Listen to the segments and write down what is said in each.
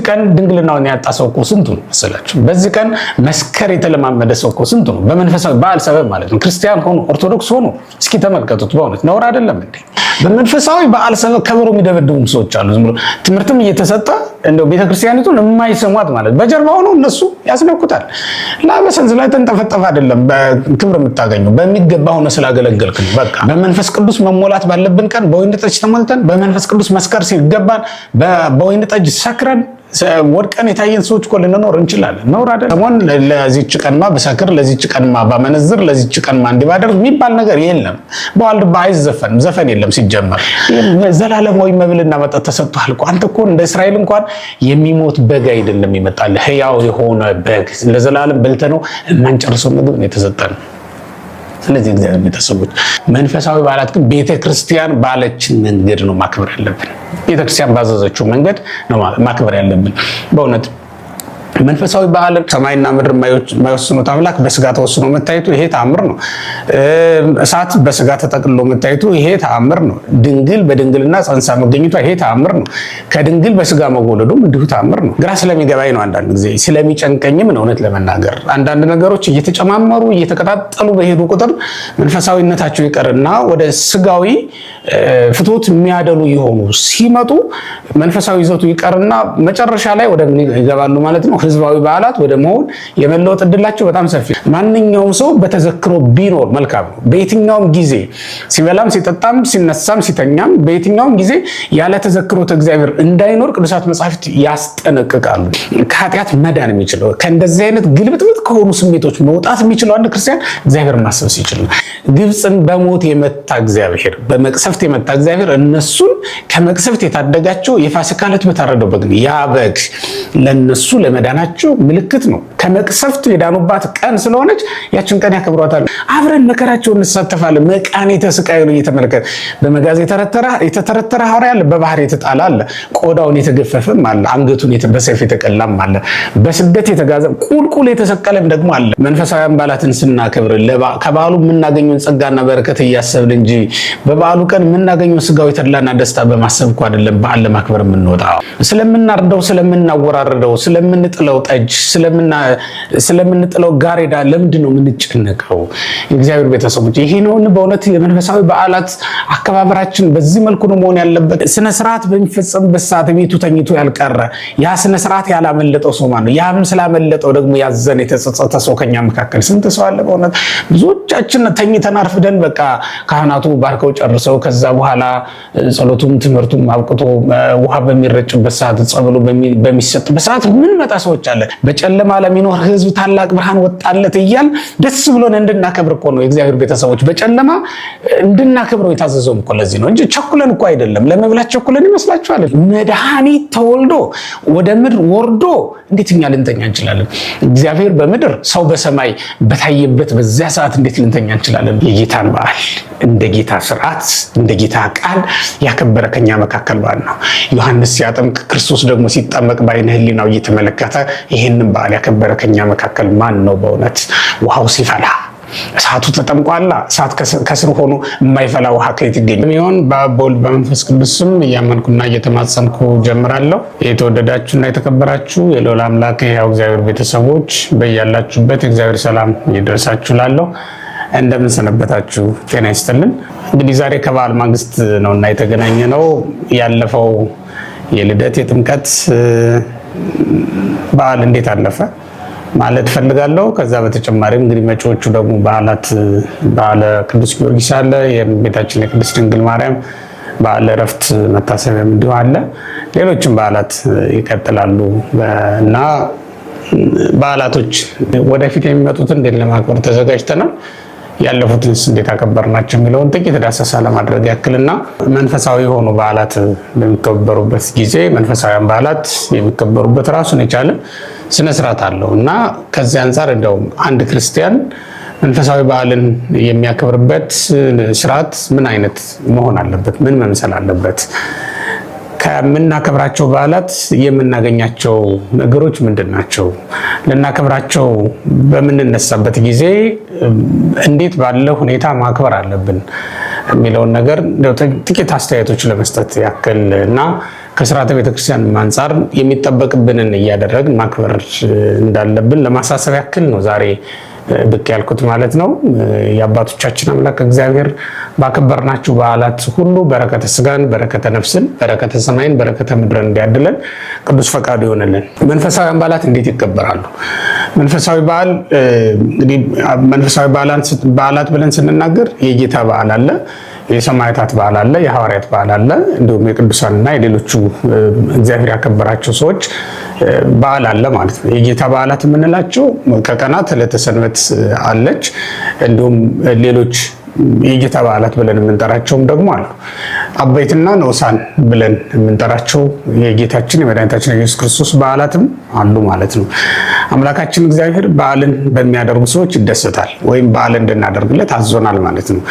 ቀን ድንግልናውን ያጣ ሰው እኮ ስንቱ ነው መሰላችሁ? በዚህ ቀን መስከር የተለማመደ ሰው እኮ ስንቱ ነው? በመንፈሳዊ በዓል ሰበብ ማለት ነው። ክርስቲያን ሆኖ ኦርቶዶክስ ሆኖ እስኪ ተመልከቱት። በእውነት ነውር አይደለም እንዴ? በመንፈሳዊ በዓል ሰበብ ከበሮ የሚደበድቡም ሰዎች አሉ። ዝም ብሎ ትምህርትም እየተሰጠ እንደው ቤተክርስቲያኒቱን የማይሰሟት ማለት በጀርባ ሆኖ እነሱ ያስነኩታል። ላበሰንዝ ላይ ተንጠፈጠፈ አይደለም በክብር የምታገኘው በሚገባ ሆነ ስላገለገልክ ነው። በቃ በመንፈስ ቅዱስ መሞላት ባለብን ቀን በወይን ጠጅ ተሞልተን በመንፈስ ቅዱስ መስከር ሲገባን በወይን ጠጅ ሰክረን ወድቀን የታየን ሰዎች እኮ ልንኖር እንችላለን። ነውር አይደለም። ሰሞን ለዚህች ቀንማ በሰክር ለዚህች ቀንማ ባመነዝር ለዚህች ቀንማ እንዲባደር የሚባል ነገር የለም። በዋልድባ አይዘፈንም፣ ዘፈን የለም ሲጀመር። ዘላለማዊ መብልና መጠጥ ተሰጥቷል እኮ። አንተ እኮ እንደ እስራኤል እንኳን የሚሞት በግ አይደለም ይመጣል፣ ሕያው የሆነ በግ ለዘላለም በልተነው የማንጨርሰው ምግብ ነው የተሰጠን። ስለዚህ እግዚአብሔር ቤተሰቦች መንፈሳዊ በዓላት ግን ቤተክርስቲያን ባለችን መንገድ ነው ማክበር ያለብን። ቤተክርስቲያን ባዘዘችው መንገድ ነው ማክበር ያለብን። በእውነት መንፈሳዊ በዓል ሰማይና ምድር የማይወስኑት አምላክ በስጋ ተወስኖ መታየቱ ይሄ ተአምር ነው። እሳት በስጋ ተጠቅልሎ መታየቱ ይሄ ተአምር ነው። ድንግል በድንግልና ጸንሳ መገኘቷ ይሄ ተአምር ነው። ከድንግል በስጋ መወለዱም እንዲሁ ተአምር ነው። ግራ ስለሚገባኝ ነው አንዳንድ ጊዜ ስለሚጨንቀኝም ነው እውነት ለመናገር አንዳንድ ነገሮች እየተጨማመሩ እየተቀጣጠሉ በሄዱ ቁጥር መንፈሳዊነታቸው ይቀርና ወደ ስጋዊ ፍትወት የሚያደሉ የሆኑ ሲመጡ መንፈሳዊ ይዘቱ ይቀርና መጨረሻ ላይ ወደ ምን ይገባሉ ማለት ነው? ህዝባዊ በዓላት ወደ መሆን የመለወጥ እድላቸው በጣም ሰፊ። ማንኛውም ሰው በተዘክሮ ቢኖር መልካም ነው። በየትኛውም ጊዜ ሲበላም ሲጠጣም ሲነሳም ሲተኛም በየትኛውም ጊዜ ያለ ተዘክሮተ እግዚአብሔር እንዳይኖር ቅዱሳት መጻሕፍት ያስጠነቅቃሉ። ከኃጢአት መዳን የሚችለው ከእንደዚህ አይነት ግልብጥብጥ ከሆኑ ስሜቶች መውጣት የሚችለው አንድ ክርስቲያን እግዚአብሔር ማሰብ ሲችል ነው። ግብፅን በሞት የመታ እግዚአብሔር በመቅሰፍት የመታ እግዚአብሔር እነሱን ከመቅሰፍት የታደጋቸው የፋሲካ ዕለት በታረደው በግ ነው። ያ በግ ለነሱ ለመዳናቸው ምልክት ነው። ከመቅሰፍት የዳኑባት ቀን ስለሆነች ያችን ቀን ያከብሯታል። አብረን መከራቸውን እንሳተፋለን። መቃኔተ ስቃዩን እየተመለከተ በመጋዝ የተተረተረ ሐዋርያ አለ፣ በባህር የተጣለ አለ፣ ቆዳውን የተገፈፈም አለ፣ አንገቱን በሰይፍ የተቀላም አለ፣ በስደት የተጋዘ ቁልቁል የተሰቀለም ደግሞ አለ። መንፈሳዊያን በዓላትን ስናከብር ከበዓሉ የምናገኘውን ጸጋና በረከት እያሰብን እንጂ በበዓሉ ቀን የምናገኘው ስጋዊ ተድላና ደስታ በማሰብ እኮ አይደለም በዓል ለማክበር የምንወጣው። ስለምናርደው፣ ስለምናወራርደው፣ ስለምንጥለው ጠጅ፣ ስለምንጥለው ጋሬዳ ለምንድን ነው የምንጨነቀው? የእግዚአብሔር ቤተሰቦች ይሄ ነው በእውነት የመንፈሳዊ በዓላት አከባበራችን በዚህ መልኩ ነው መሆን ያለበት። ስነ ስርዓት በሚፈጸምበት ሰዓት ቤቱ ተኝቶ ያልቀረ ያ ስነ ስርዓት ያላመለጠው ሰው ማለት ነው። ያም ስላመለጠው ደግሞ ያዘነ የተጸጸተ ሰው ከኛ መካከል ስንት ሰው አለ? በእውነት ብዙዎቻችን ተኝተን አርፍደን በቃ ካህናቱ ባርከው ጨርሰው ከዛ በኋላ ጸሎቱም ትምህርቱም አብቅቶ ውሃ በሚረጭበት ሰዓት ጸበሉ በሚሰጥበት ሰዓት ምን መጣ ሰዎች አለ። በጨለማ ለሚኖር ህዝብ ታላቅ ብርሃን ወጣለት እያል ደስ ብሎን እንድናከብር እኮ ነው የእግዚአብሔር ቤተሰቦች። በጨለማ እንድናከብረው የታዘዘው እኮ ለዚህ ነው እንጂ ቸኩለን እኮ አይደለም። ለመብላት ቸኩለን ይመስላችኋል? መድኃኒት ተወልዶ ወደ ምድር ወርዶ እንዴት እኛ ልንተኛ እንችላለን? እግዚአብሔር በምድር ሰው በሰማይ በታየበት በዚያ ሰዓት እንዴት ልንተኛ እንችላለን? የጌታን በዓል እንደ ጌታ ስርዓት እንደ ጌታ ቃል ያከበረ ከኛ መካከል በዓል ነው። ዮሐንስ ሲያጠምቅ ክርስቶስ ደግሞ ሲጠመቅ በዓይነ ሕሊናው እየተመለከተ ይሄንን በዓል ያከበረ ከኛ መካከል ማን ነው? በእውነት ውሃው ሲፈላ እሳቱ ተጠምቋላ። እሳት ከስር ሆኖ የማይፈላ ውሃ ከየት ይገኛል? ይሁን በአብ በወልድ በመንፈስ ቅዱስ ስም እያመንኩና እየተማጸንኩ ጀምራለሁ። የተወደዳችሁና የተከበራችሁ የልዑል አምላክ የሕያው እግዚአብሔር ቤተሰቦች በያላችሁበት የእግዚአብሔር ሰላም ይድረሳችሁ እላለሁ። እንደምን ሰነበታችሁ? ጤና ይስጥልን። እንግዲህ ዛሬ ከበዓል ማግስት ነውና የተገናኘ ነው። ያለፈው የልደት የጥምቀት በዓል እንዴት አለፈ ማለት ፈልጋለሁ። ከዛ በተጨማሪም እንግዲህ መጪዎቹ ደግሞ በዓላት በዓለ ቅዱስ ጊዮርጊስ አለ፣ የቤታችን የቅድስት ድንግል ማርያም በዓለ ዕረፍት መታሰቢያም እንዲሁ አለ። ሌሎችም በዓላት ይቀጥላሉ እና በዓላቶች ወደፊት የሚመጡትን እንዴት ለማክበር ተዘጋጅተናል፣ ያለፉትንስ እንዴት አከበርናቸው የሚለውን ጥቂት ዳሰሳ ለማድረግ ያክልና መንፈሳዊ የሆኑ በዓላት በሚከበሩበት ጊዜ መንፈሳዊያን በዓላት የሚከበሩበት ራሱን የቻለ ስነ ስርዓት አለው እና ከዚህ አንጻር እንደውም አንድ ክርስቲያን መንፈሳዊ በዓልን የሚያከብርበት ስርዓት ምን አይነት መሆን አለበት? ምን መምሰል አለበት? ከምናከብራቸው በዓላት የምናገኛቸው ነገሮች ምንድን ናቸው? ልናከብራቸው በምንነሳበት ጊዜ እንዴት ባለ ሁኔታ ማክበር አለብን የሚለውን ነገር ጥቂት አስተያየቶች ለመስጠት ያክል እና ከስርዓተ ቤተክርስቲያን አንጻር የሚጠበቅብንን እያደረግን ማክበር እንዳለብን ለማሳሰብ ያክል ነው ዛሬ ብቅ ያልኩት ማለት ነው። የአባቶቻችን አምላክ እግዚአብሔር ባከበርናችሁ በዓላት ሁሉ በረከተ ስጋን፣ በረከተ ነፍስን፣ በረከተ ሰማይን፣ በረከተ ምድርን እንዲያድለን ቅዱስ ፈቃዱ ይሆንልን። መንፈሳዊ በዓላት እንዴት ይከበራሉ? መንፈሳዊ በዓል እንግዲህ መንፈሳዊ በዓላት ብለን ስንናገር የጌታ በዓል አለ፣ የሰማዕታት በዓል አለ፣ የሐዋርያት በዓል አለ፣ እንዲሁም የቅዱሳንና የሌሎቹ እግዚአብሔር ያከበራቸው ሰዎች በዓል አለ ማለት ነው። የጌታ በዓላት የምንላቸው ከቀናት ዕለተ ሰንበት አለች። እንዲሁም ሌሎች የጌታ በዓላት ብለን የምንጠራቸውም ደግሞ አሉ። አበይትና ንዑሳን ብለን የምንጠራቸው የጌታችን የመድኃኒታችን የኢየሱስ ክርስቶስ በዓላትም አሉ ማለት ነው። አምላካችን እግዚአብሔር በዓልን በሚያደርጉ ሰዎች ይደሰታል፣ ወይም በዓል እንድናደርግለት አዞናል ማለት ነው።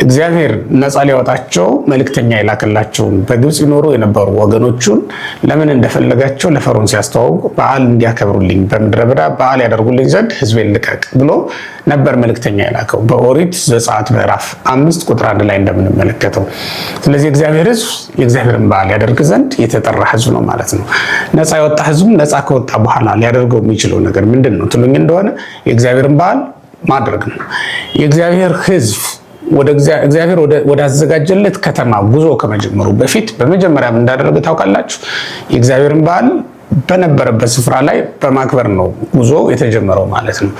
እግዚአብሔር ነፃ ሊያወጣቸው መልእክተኛ የላከላቸውን በግብፅ ይኖሩ የነበሩ ወገኖቹን ለምን እንደፈለጋቸው ለፈርዖን ሲያስተዋውቁ በዓል እንዲያከብሩልኝ በምድረ በዳ በዓል ያደርጉልኝ ዘንድ ሕዝቤን ልቀቅ ብሎ ነበር መልእክተኛ የላከው በኦሪት ዘጸአት ምዕራፍ 5 ቁጥር 1 ላይ እንደምንመለከተው። ስለዚህ እግዚአብሔር ሕዝብ የእግዚአብሔርን በዓል ያደርግ ዘንድ የተጠራ ሕዝብ ነው ማለት ነው። ነፃ የወጣ ሕዝብ ነፃ ከወጣ በኋላ ሊያደርገው የሚችለው ነገር ምንድን ነው ትሉኝ እንደሆነ የእግዚአብሔርን በዓል ማድረግ ነው። የእግዚአብሔር ሕዝብ እግዚአብሔር ወዳዘጋጀለት ከተማ ጉዞ ከመጀመሩ በፊት በመጀመሪያ ምን እንዳደረገ ታውቃላችሁ? የእግዚአብሔርን በዓል በነበረበት ስፍራ ላይ በማክበር ነው ጉዞ የተጀመረው ማለት ነው።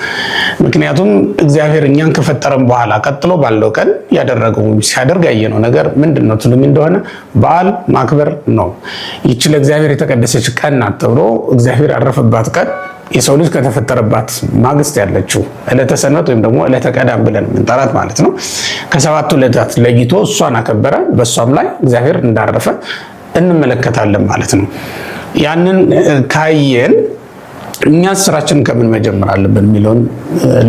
ምክንያቱም እግዚአብሔር እኛን ከፈጠረን በኋላ ቀጥሎ ባለው ቀን ያደረገው ሲያደርግ ያየነው ነገር ምንድን ነው ትሉኝ እንደሆነ በዓል ማክበር ነው። ይህች ለእግዚአብሔር የተቀደሰች ቀን ናት ተብሎ እግዚአብሔር ያረፈባት ቀን የሰው ልጅ ከተፈጠረባት ማግስት ያለችው ዕለተ ሰንበት ወይም ደግሞ ዕለተ ቀዳም ብለን የምንጠራት ማለት ነው። ከሰባቱ ዕለታት ለይቶ እሷን አከበረ። በእሷም ላይ እግዚአብሔር እንዳረፈ እንመለከታለን ማለት ነው። ያንን ካየን እኛ ስራችንን ከምን መጀመር አለብን የሚለውን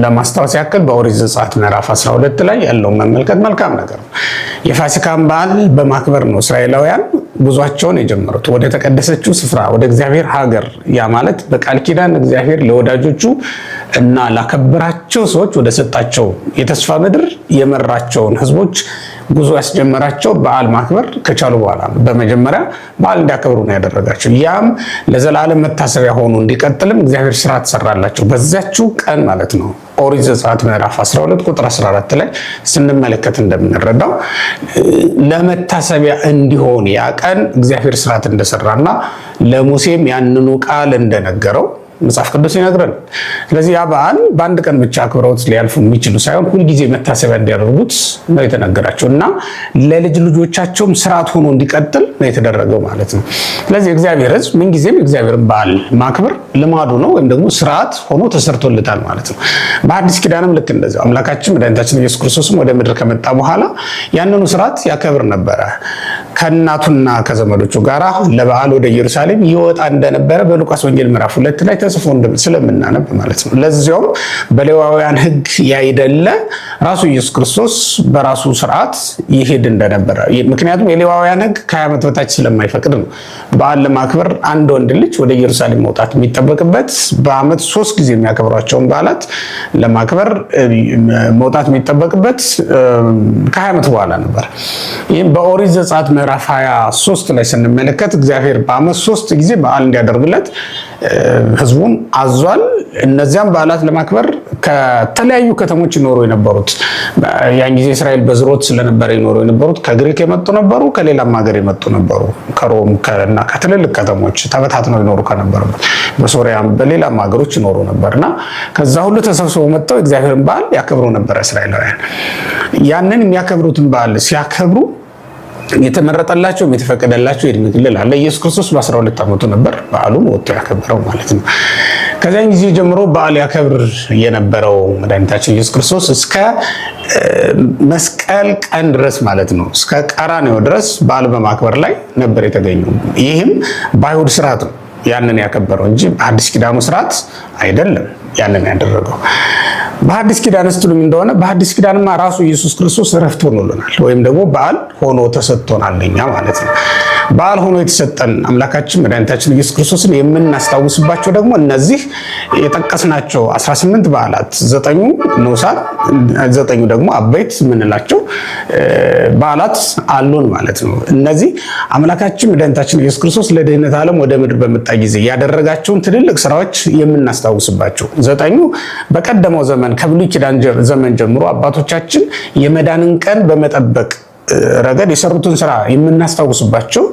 ለማስታወስ ያክል በኦሪት ዘጸአት ምዕራፍ 12 ላይ ያለውን መመልከት መልካም ነገር ነው። የፋሲካን በዓል በማክበር ነው እስራኤላውያን ጉዟቸውን የጀመሩት ወደ ተቀደሰችው ስፍራ ወደ እግዚአብሔር ሀገር። ያ ማለት በቃል ኪዳን እግዚአብሔር ለወዳጆቹ እና ላከበራቸው ሰዎች ወደ ሰጣቸው የተስፋ ምድር የመራቸውን ህዝቦች ጉዞ ያስጀመራቸው በዓል ማክበር ከቻሉ በኋላ ነው። በመጀመሪያ በዓል እንዲያከብሩ ነው ያደረጋቸው። ያም ለዘላለም መታሰቢያ ሆኖ እንዲቀጥልም እግዚአብሔር ስራ ተሰራላቸው በዛችው ቀን ማለት ነው። ኦሪት ዘጸአት ምዕራፍ 12 ቁጥር 14 ላይ ስንመለከት እንደምንረዳው ለመታሰቢያ እንዲሆን ያ ቀን እግዚአብሔር ስርዓት እንደሰራና ለሙሴም ያንኑ ቃል እንደነገረው መጽሐፍ ቅዱስ ይነግረን። ስለዚህ ያ በዓል በአንድ ቀን ብቻ አክብረውት ሊያልፉ የሚችሉ ሳይሆን ሁልጊዜ መታሰቢያ እንዲያደርጉት ነው የተነገራቸው እና ለልጅ ልጆቻቸውም ስርዓት ሆኖ እንዲቀጥል ነው የተደረገው ማለት ነው። ስለዚህ እግዚአብሔር ሕዝብ ምንጊዜም የእግዚአብሔርን በዓል ማክበር ልማዱ ነው ወይም ደግሞ ስርዓት ሆኖ ተሰርቶለታል ማለት ነው። በአዲስ ኪዳንም ልክ እንደዚያው አምላካችን መድኃኒታችን ኢየሱስ ክርስቶስም ወደ ምድር ከመጣ በኋላ ያንኑ ስርዓት ያከብር ነበረ። ከእናቱና ከዘመዶቹ ጋር ለበዓል ወደ ኢየሩሳሌም ይወጣ እንደነበረ በሉቃስ ወንጌል ምዕራፍ 2 ላይ ተጽፎ ስለምናነብ ማለት ነው። ለዚያውም በሌዋውያን ሕግ ያይደለ ራሱ ኢየሱስ ክርስቶስ በራሱ ስርዓት ይሄድ እንደነበረ። ምክንያቱም የሌዋውያን ሕግ ከ20 ዓመት በታች ስለማይፈቅድ ነው። በዓል ለማክበር አንድ ወንድ ልጅ ወደ ኢየሩሳሌም መውጣት የሚጠበቅበት በዓመት 3 ጊዜ የሚያከብሯቸውን በዓላት ለማክበር መውጣት የሚጠበቅበት ከ20 ዓመት በኋላ ነበር። ይህም በኦሪት ዘጸአት ምዕራፍ 23 ላይ ስንመለከት እግዚአብሔር በዓመት 3 ጊዜ በዓል እንዲያደርግለት ህዝቡን አዟል። እነዚያም በዓላት ለማክበር ከተለያዩ ከተሞች ይኖሩ የነበሩት ያን ጊዜ እስራኤል በዝሮት ስለነበረ ይኖሩ የነበሩት ከግሪክ የመጡ ነበሩ፣ ከሌላም ሀገር የመጡ ነበሩ። ከሮም እና ከትልልቅ ከተሞች ተበታትነው ይኖሩ ከነበሩበት በሶሪያም በሌላም ሀገሮች ይኖሩ ነበርና ከዛ ሁሉ ተሰብስበው መጥተው እግዚአብሔርን በዓል ያከብሩ ነበር እስራኤላውያን። ያንን የሚያከብሩትን በዓል ሲያከብሩ የተመረጠላቸው የተፈቀደላቸው የዕድሜ ክልል አለ። ኢየሱስ ክርስቶስ በ12 ዓመቱ ነበር በዓሉን ወጥቶ ያከበረው ማለት ነው። ከዚያን ጊዜ ጀምሮ በዓል ያከብር የነበረው መድኃኒታችን ኢየሱስ ክርስቶስ እስከ መስቀል ቀን ድረስ ማለት ነው፣ እስከ ቀራንዮ ድረስ በዓል በማክበር ላይ ነበር የተገኘው። ይህም በአይሁድ ስርዓት ነው ያንን ያከበረው እንጂ በአዲስ ኪዳኑ ስርዓት አይደለም ያንን ያደረገው። በአዲስ ኪዳን ስትሉኝ እንደሆነ በአዲስ ኪዳንማ ራሱ ኢየሱስ ክርስቶስ ረፍት ሆኖልናል፣ ወይም ደግሞ በዓል ሆኖ ተሰጥቶናል እኛ ማለት ነው። በዓል ሆኖ የተሰጠን አምላካችን መድኃኒታችን ኢየሱስ ክርስቶስን የምናስታውስባቸው ደግሞ እነዚህ የጠቀስናቸው 18 በዓላት 9ኙ ንዑሳን 9ኙ ደግሞ አበይት የምንላቸው በዓላት አሉን ማለት ነው። እነዚህ አምላካችን መድኃኒታችን ኢየሱስ ክርስቶስ ለድህነት ዓለም ወደ ምድር በመጣ ጊዜ ያደረጋቸውን ትልልቅ ስራዎች የምናስታውስባቸው 9ኙ በቀደመው ዘመን ከብሉይ ኪዳን ዘመን ጀምሮ አባቶቻችን የመዳንን ቀን በመጠበቅ ረገድ የሰሩትን ስራ የምናስታውስባቸው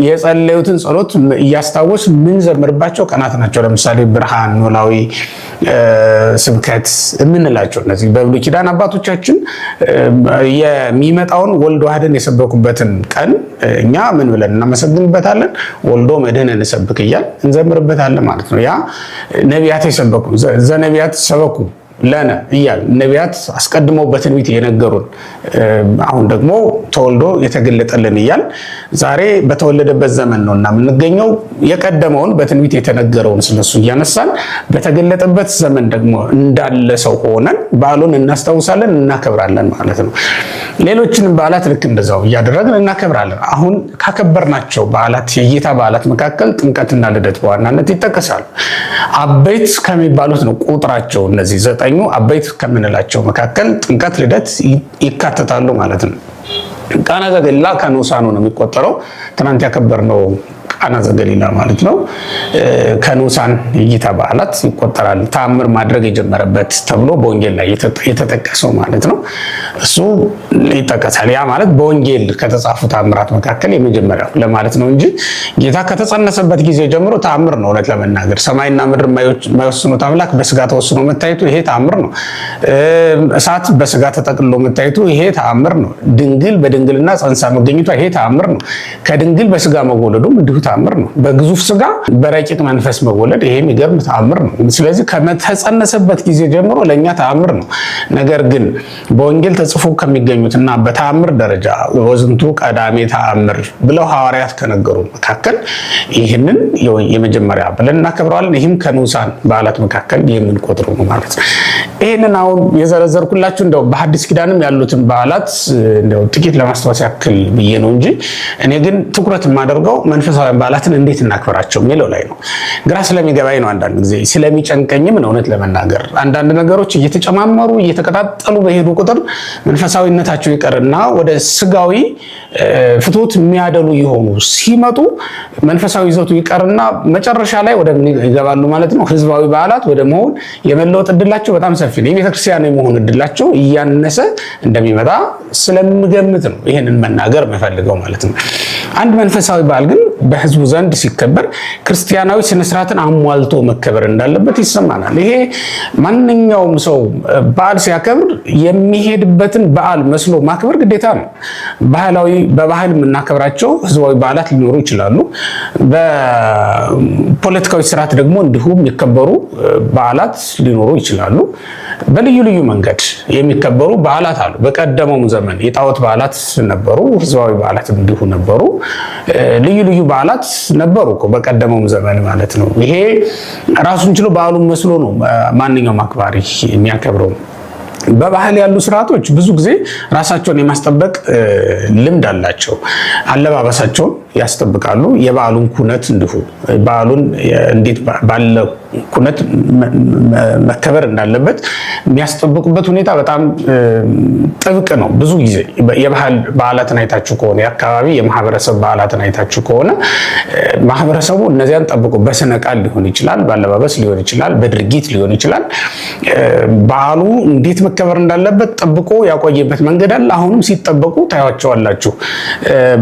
የጸለዩትን ጸሎት እያስታወስ ምን ዘምርባቸው ቀናት ናቸው። ለምሳሌ ብርሃን፣ ኖላዊ፣ ስብከት የምንላቸው እነዚህ በብሉይ ኪዳን አባቶቻችን የሚመጣውን ወልድ ዋህድን የሰበኩበትን ቀን እኛ ምን ብለን እናመሰግንበታለን? ወልዶ መድህን እንሰብክ እያል እንዘምርበታለን ማለት ነው። ያ ነቢያት የሰበኩ ዘነቢያት ሰበኩ ለነ እያል ነቢያት አስቀድመው በትንቢት የነገሩን አሁን ደግሞ ተወልዶ የተገለጠልን እያል ዛሬ በተወለደበት ዘመን ነውና የምንገኘው የቀደመውን በትንቢት የተነገረውን ስለሱ እያነሳን በተገለጠበት ዘመን ደግሞ እንዳለ ሰው ሆነን በዓሉን እናስታውሳለን፣ እናከብራለን ማለት ነው። ሌሎችንም በዓላት ልክ እንደዛው እያደረግን እናከብራለን። አሁን ካከበርናቸው በዓላት የጌታ በዓላት መካከል ጥምቀትና ልደት በዋናነት ይጠቀሳሉ። አበይት ከሚባሉት ነው ቁጥራቸው እነዚህ 9ኙ አበይት ከምንላቸው መካከል ጥምቀት፣ ልደት ይካተታሉ ማለት ነው። ቃና ዘገሊላ ከንዑሳኑ ነው የሚቆጠረው። ትናንት ያከበርነው ቃና ዘገሊላ ማለት ነው ከንዑሳን የጌታ በዓላት ይቆጠራል። ተአምር ማድረግ የጀመረበት ተብሎ በወንጌል ላይ የተጠቀሰው ማለት ነው እሱ ይጠቀሳል። ያ ማለት በወንጌል ከተጻፉ ተአምራት መካከል የመጀመሪያው ለማለት ነው እንጂ ጌታ ከተጸነሰበት ጊዜ ጀምሮ ተአምር ነው። እውነት ለመናገር ሰማይና ምድር የማይወስኑት አምላክ በስጋ ተወስኖ መታየቱ ይሄ ተአምር ነው። እሳት በስጋ ተጠቅልሎ መታየቱ ይሄ ተአምር ነው። ድንግል በድንግልና ጸንሳ መገኘቷ ይሄ ተአምር ነው። ከድንግል በስጋ መወለዱም እንዲሁ ተአምር ነው። በግዙፍ ስጋ በረቂቅ መንፈስ መወለድ ይሄ የሚገርም ተአምር ነው። ስለዚህ ከተጸነሰበት ጊዜ ጀምሮ ለኛ ተአምር ነው። ነገር ግን በወንጌል ተጽፎ ከሚገኙትና በተአምር ደረጃ ወዝንቱ ቀዳሜ ተአምር ብለው ሐዋርያት ከነገሩ መካከል ይህንን የመጀመሪያ ብለን እናከብረዋለን። ይህም ከንዑሳን በዓላት መካከል የምንቆጥረው ነው ማለት ነው። ይህንን አሁን የዘረዘርኩላችሁ እንደው በሐዲስ ኪዳንም ያሉትን በዓላት እንደው ጥቂት ለማስታወስ ያክል ብዬ ነው እንጂ እኔ ግን ትኩረት የማደርገው መንፈሳዊ በዓላትን እንዴት እናክብራቸው የሚለው ላይ ነው። ግራ ስለሚገባኝ ነው፣ አንዳንድ ጊዜ ስለሚጨንቀኝም ነው። እውነት ለመናገር አንዳንድ ነገሮች እየተጨማመሩ እየተቀጣጠሉ በሄዱ ቁጥር መንፈሳዊነታቸው ይቀርና ወደ ስጋዊ ፍትወት የሚያደሉ የሆኑ ሲመጡ መንፈሳዊ ይዘቱ ይቀርና መጨረሻ ላይ ወደ ይገባሉ ማለት ነው። ህዝባዊ በዓላት ወደ መሆን የመለወጥ እድላቸው በጣም ሰፊ ነው። የቤተክርስቲያን የመሆን እድላቸው እያነሰ እንደሚመጣ ስለምገምት ነው ይህንን መናገር የምፈልገው ማለት ነው። አንድ መንፈሳዊ በዓል ግን በህዝቡ ዘንድ ሲከበር ክርስቲያናዊ ስነስርዓትን አሟልቶ መከበር እንዳለበት ይሰማናል። ይሄ ማንኛውም ሰው በዓል ሲያከብር የሚሄድበትን በዓል መስሎ ማክበር ግዴታ ነው። በባህል የምናከብራቸው ህዝባዊ በዓላት ሊኖሩ ይችላሉ። በፖለቲካዊ ስርዓት ደግሞ እንዲሁም የሚከበሩ በዓላት ሊኖሩ ይችላሉ። በልዩ ልዩ መንገድ የሚከበሩ በዓላት አሉ። በቀደመው ዘመን የጣዖት በዓላት ነበሩ፣ ህዝባዊ በዓላት እንዲሁ ነበሩ። ልዩ ልዩ በዓላት ነበሩ እኮ በቀደመው ዘመን ማለት ነው። ይሄ ራሱን ችሎ በዓሉን መስሎ ነው ማንኛውም አክባሪ የሚያከብረው። በባህል ያሉ ስርዓቶች ብዙ ጊዜ ራሳቸውን የማስጠበቅ ልምድ አላቸው። አለባበሳቸውን ያስጠብቃሉ። የበዓሉን ኩነት እንዲሁ በዓሉን እንዴት ባለ ኩነት መከበር እንዳለበት የሚያስጠብቁበት ሁኔታ በጣም ጥብቅ ነው። ብዙ ጊዜ የባህል በዓላትን አይታችሁ ከሆነ የአካባቢ የማህበረሰብ በዓላትን አይታችሁ ከሆነ ማህበረሰቡ እነዚያን ጠብቆ በስነ ቃል ሊሆን ይችላል፣ ባለባበስ ሊሆን ይችላል፣ በድርጊት ሊሆን ይችላል። በዓሉ እንዴት መከበር እንዳለበት ጠብቆ ያቆየበት መንገድ አለ። አሁንም ሲጠበቁ ታያቸዋላችሁ።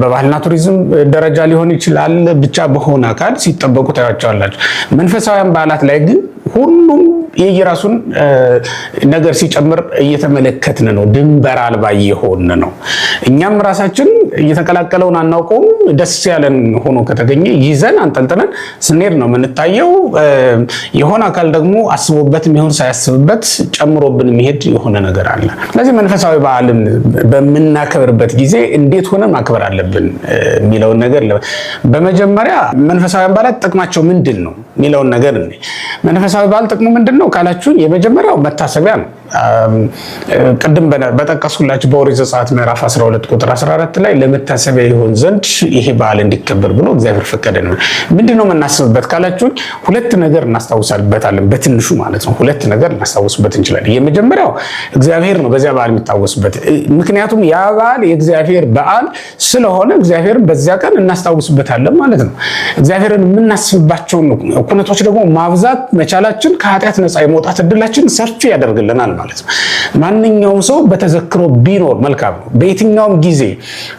በባህልና ቱሪዝም ደረጃ ሊሆን ይችላል፣ ብቻ በሆነ አካል ሲጠበቁ ታያቸዋላችሁ። መንፈሳዊያን በዓላት ላይ ግን ሁሉም የየራሱን ነገር ሲጨምር እየተመለከትን ነው። ድንበር አልባ እየሆን ነው። እኛም ራሳችን እየተቀላቀለውን አናውቀውም። ደስ ያለን ሆኖ ከተገኘ ይዘን አንጠልጥለን ስንሄድ ነው የምንታየው። የሆነ አካል ደግሞ አስቦበት የሚሆን ሳያስብበት ጨምሮብን የሚሄድ የሆነ ነገር አለ። ስለዚህ መንፈሳዊ በዓልን በምናከብርበት ጊዜ እንዴት ሆነን ማክበር አለብን የሚለውን ነገር በመጀመሪያ መንፈሳዊ በዓላት ጥቅማቸው ምንድን ነው የሚለውን ነገር መንፈሳዊ በዓል ጥቅሙ ምንድን ነው ካላችሁ የመጀመሪያው መታሰቢያ ነው። ቅድም በጠቀስኩላችሁ በኦሪት ዘጸአት ምዕራፍ 12 ቁጥር 14 ላይ ለመታሰቢያ ይሆን ዘንድ ይሄ በዓል እንዲከበር ብሎ እግዚአብሔር ፈቀደ ነው። ምንድነው የምናስብበት ካላችሁኝ ሁለት ነገር እናስታውሳበታለን፣ በትንሹ ማለት ነው። ሁለት ነገር እናስታውስበት እንችላለን። የመጀመሪያው እግዚአብሔር ነው በዚያ በዓል የሚታወስበት። ምክንያቱም ያ በዓል የእግዚአብሔር በዓል ስለሆነ እግዚአብሔርን በዚያ ቀን እናስታውስበታለን ማለት ነው። እግዚአብሔርን የምናስብባቸውን ኩነቶች ደግሞ ማብዛት መቻላችን ከኃጢአት ነፃ የመውጣት እድላችን ሰፊ ያደርግልናል ማለት ነው። ማንኛውም ሰው በተዘክሮ ቢኖር መልካም ነው። በየትኛውም ጊዜ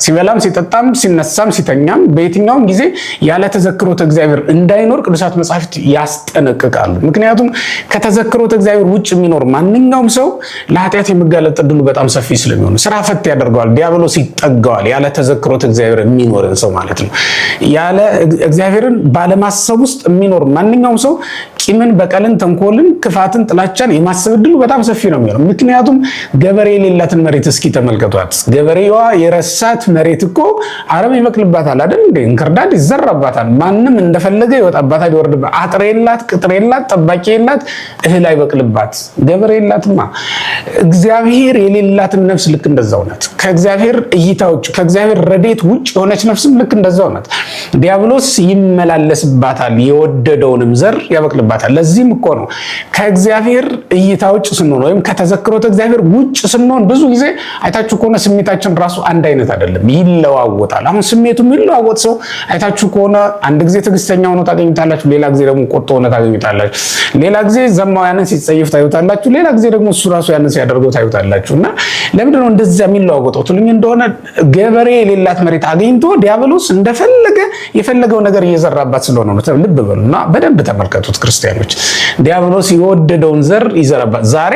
ሲበላም ሲጠጣም ሲነሳም ሲተኛም በየትኛውም ጊዜ ያለ ተዘክሮት እግዚአብሔር እንዳይኖር ቅዱሳት መጻሕፍት ያስጠነቅቃሉ። ምክንያቱም ከተዘክሮት እግዚአብሔር ውጭ የሚኖር ማንኛውም ሰው ለኃጢአት የመጋለጥ እድሉ በጣም ሰፊ ስለሚሆን ስራ ፈት ያደርገዋል፣ ዲያብሎስ ይጠጋዋል። ያለ ተዘክሮት እግዚአብሔር የሚኖርን ሰው ማለት ነው። ያለ እግዚአብሔርን ባለማሰብ ውስጥ የሚኖር ማንኛውም ሰው ቂምን፣ በቀልን፣ ተንኮልን፣ ክፋትን፣ ጥላቻን የማሰብ እድሉ በጣም ሰፊ ነው የሚሆነው። ምክንያቱም ገበሬ የሌላትን መሬት እስኪ ተመልከቷት። ገበሬዋ የረሳት መሬት እኮ አረም ይበቅልባታል አይደል እንዴ? እንክርዳድ ይዘራባታል። ማንም እንደፈለገ ይወጣባታል፣ ይወርድባታል። አጥር የላት፣ ቅጥር የላት፣ ጠባቂ የላት፣ እህል አይበቅልባት። ገበሬ የላትማ። እግዚአብሔር የሌላትን ነፍስ ልክ እንደዛው ናት። ከእግዚአብሔር እይታዎች ከእግዚአብሔር ረድኤት ውጭ የሆነች ነፍስም ልክ እንደዛው ናት። ዲያብሎስ ይመላለስባታል፣ የወደደውንም ዘር ያበቅልባታል። ለዚህም እኮ ነው ከእግዚአብሔር እይታ ውጭ ስንሆን ወይም ከተዘክሮት እግዚአብሔር ውጭ ስንሆን ብዙ ጊዜ አይታችሁ ከሆነ ስሜታችን ራሱ አንድ አይነት አይደለም፣ ይለዋወጣል። አሁን ስሜቱ የሚለዋወጥ ሰው አይታችሁ ከሆነ አንድ ጊዜ ትዕግስተኛ ሆኖ ታገኙታላችሁ፣ ሌላ ጊዜ ደግሞ ቆጦ ሆኖ ታገኙታላችሁ፣ ሌላ ጊዜ ዘማውያንን ሲጸይፍ ታዩታላችሁ፣ ሌላ ጊዜ ደግሞ እሱ ራሱ ያንን ሲያደርገው ታዩታላችሁ። እና ለምንድን ነው እንደዚያ የሚለዋወጠው ትሉኝ እንደሆነ ገበሬ የሌላት መሬት አገኝቶ ዲያብሎስ እንደፈለገ የፈለገው ነገር እየዘራባት ስለሆነ ነው። ልብ በሉና በደንብ ተመልከቱት ክርስቲያኖች። ዲያብሎስ የወደደውን ዘር ይዘራባት። ዛሬ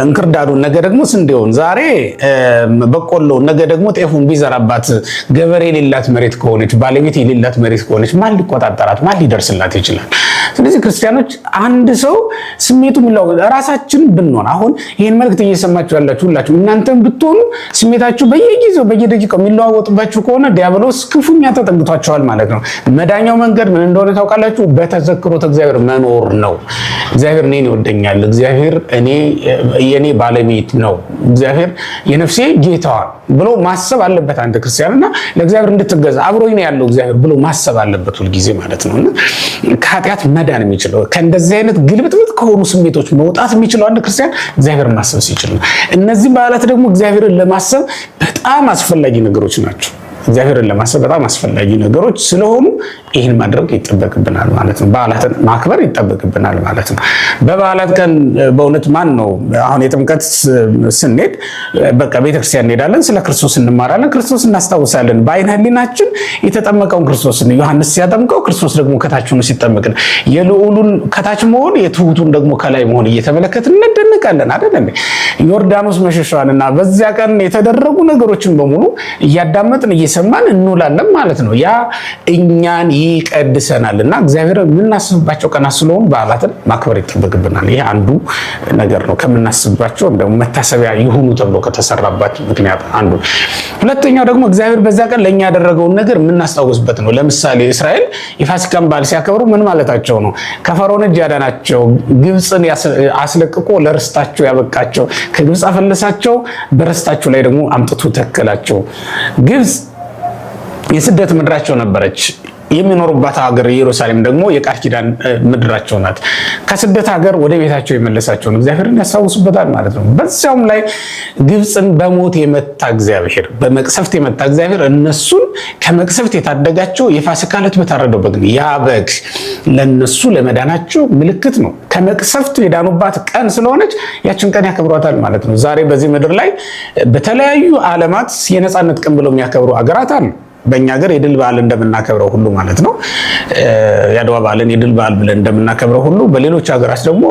እንክርዳዱን ነገ ደግሞ ስንዴውን፣ ዛሬ በቆሎውን ነገ ደግሞ ጤፉን ቢዘራባት ገበሬ የሌላት መሬት ከሆነች ባለቤት የሌላት መሬት ከሆነች ማን ሊቆጣጠራት ማን ሊደርስላት ይችላል? ስለዚህ ክርስቲያኖች አንድ ሰው ስሜቱ የሚለው ራሳችን ብንሆን አሁን ይህን መልእክት እየሰማችሁ ያላችሁ ሁላችሁ እናንተም ብትሆኑ ስሜታችሁ በየጊዜው በየደቂቃው የሚለዋወጥባችሁ ከሆነ ዲያብሎስ ክፉኛ ተጠግቷቸዋል ማለት ነው። መዳኛው መንገድ ምን እንደሆነ ታውቃላችሁ? በተዘክሮት እግዚአብሔር መኖር ነው። እግዚአብሔር እኔን ይወደኛል፣ እግዚአብሔር የኔ ባለቤት ነው፣ እግዚአብሔር የነፍሴ ጌታዋ ብሎ ማሰብ አለበት አንድ ክርስቲያንና ለእግዚአብሔር እንድትገዛ አብሮኝ ነው ያለው እግዚአብሔር ብሎ ማሰብ አለበት ሁልጊዜ ማለት ነውና ከኃጢአት መዳን የሚችለው ከእንደዚህ አይነት ግልብጥብጥ ከሆኑ ስሜቶች መውጣት የሚችለው አንድ ክርስቲያን እግዚአብሔርን ማሰብ ሲችል ነው። እነዚህ በዓላት ደግሞ እግዚአብሔርን ለማሰብ በጣም አስፈላጊ ነገሮች ናቸው። እግዚአብሔርን ለማሰብ በጣም አስፈላጊ ነገሮች ስለሆኑ ይህን ማድረግ ይጠበቅብናል ማለት ነው። በዓላትን ማክበር ይጠበቅብናል ማለት ነው። በበዓላት ቀን በእውነት ማን ነው አሁን የጥምቀት ስንሄድ በቃ ቤተክርስቲያን እንሄዳለን፣ ስለ ክርስቶስ እንማራለን፣ ክርስቶስ እናስታውሳለን። በዓይነ ሕሊናችን የተጠመቀውን ክርስቶስን ዮሐንስ ሲያጠምቀው ክርስቶስ ደግሞ ከታች ሆኖ ሲጠመቅን የልዑሉን ከታች መሆን የትሑቱን ደግሞ ከላይ መሆን እየተመለከትን እንደነቃለን አይደል እንዴ? ዮርዳኖስ መሸሻዋንና በዚያ ቀን የተደረጉ ነገሮችን በሙሉ እያዳመጥን እየሰማን እንውላለን ማለት ነው። ያ እኛን ይቀድሰናል እና እግዚአብሔር የምናስብባቸው ቀናት ስለሆኑ በዓላትን ማክበር ይጠበቅብናል። ይህ አንዱ ነገር ነው ከምናስብባቸው ደግሞ መታሰቢያ ይሁኑ ተብሎ ከተሰራባቸው ምክንያት አንዱ። ሁለተኛው ደግሞ እግዚአብሔር በዛ ቀን ለእኛ ያደረገውን ነገር የምናስታውስበት ነው። ለምሳሌ እስራኤል የፋሲካን በዓል ሲያከብሩ ምን ማለታቸው ነው? ከፈርዖን እጅ ያዳናቸው፣ ግብፅን አስለቅቆ ለርስታቸው ያበቃቸው፣ ከግብፅ አፈለሳቸው፣ በርስታቸው ላይ ደግሞ አምጥቶ ተከላቸው። ግብፅ የስደት ምድራቸው ነበረች። የሚኖሩባት ሀገር ኢየሩሳሌም ደግሞ የቃል ኪዳን ምድራቸው ናት። ከስደት ሀገር ወደ ቤታቸው የመለሳቸውን እግዚአብሔርን ያስታውሱበታል ማለት ነው። በዚያውም ላይ ግብፅን በሞት የመታ እግዚአብሔር፣ በመቅሰፍት የመታ እግዚአብሔር እነሱን ከመቅሰፍት የታደጋቸው የፋሲካ ዕለት በታረደው በግ፣ ያ በግ ለነሱ ለመዳናቸው ምልክት ነው። ከመቅሰፍት የዳኑባት ቀን ስለሆነች ያችን ቀን ያከብሯታል ማለት ነው። ዛሬ በዚህ ምድር ላይ በተለያዩ ዓለማት የነፃነት ቀን ብለው የሚያከብሩ ሀገራት አሉ። በእኛ ሀገር የድል በዓል እንደምናከብረው ሁሉ ማለት ነው፣ የአድዋ በዓልን የድል በዓል ብለን እንደምናከብረው ሁሉ በሌሎች ሀገራት ደግሞ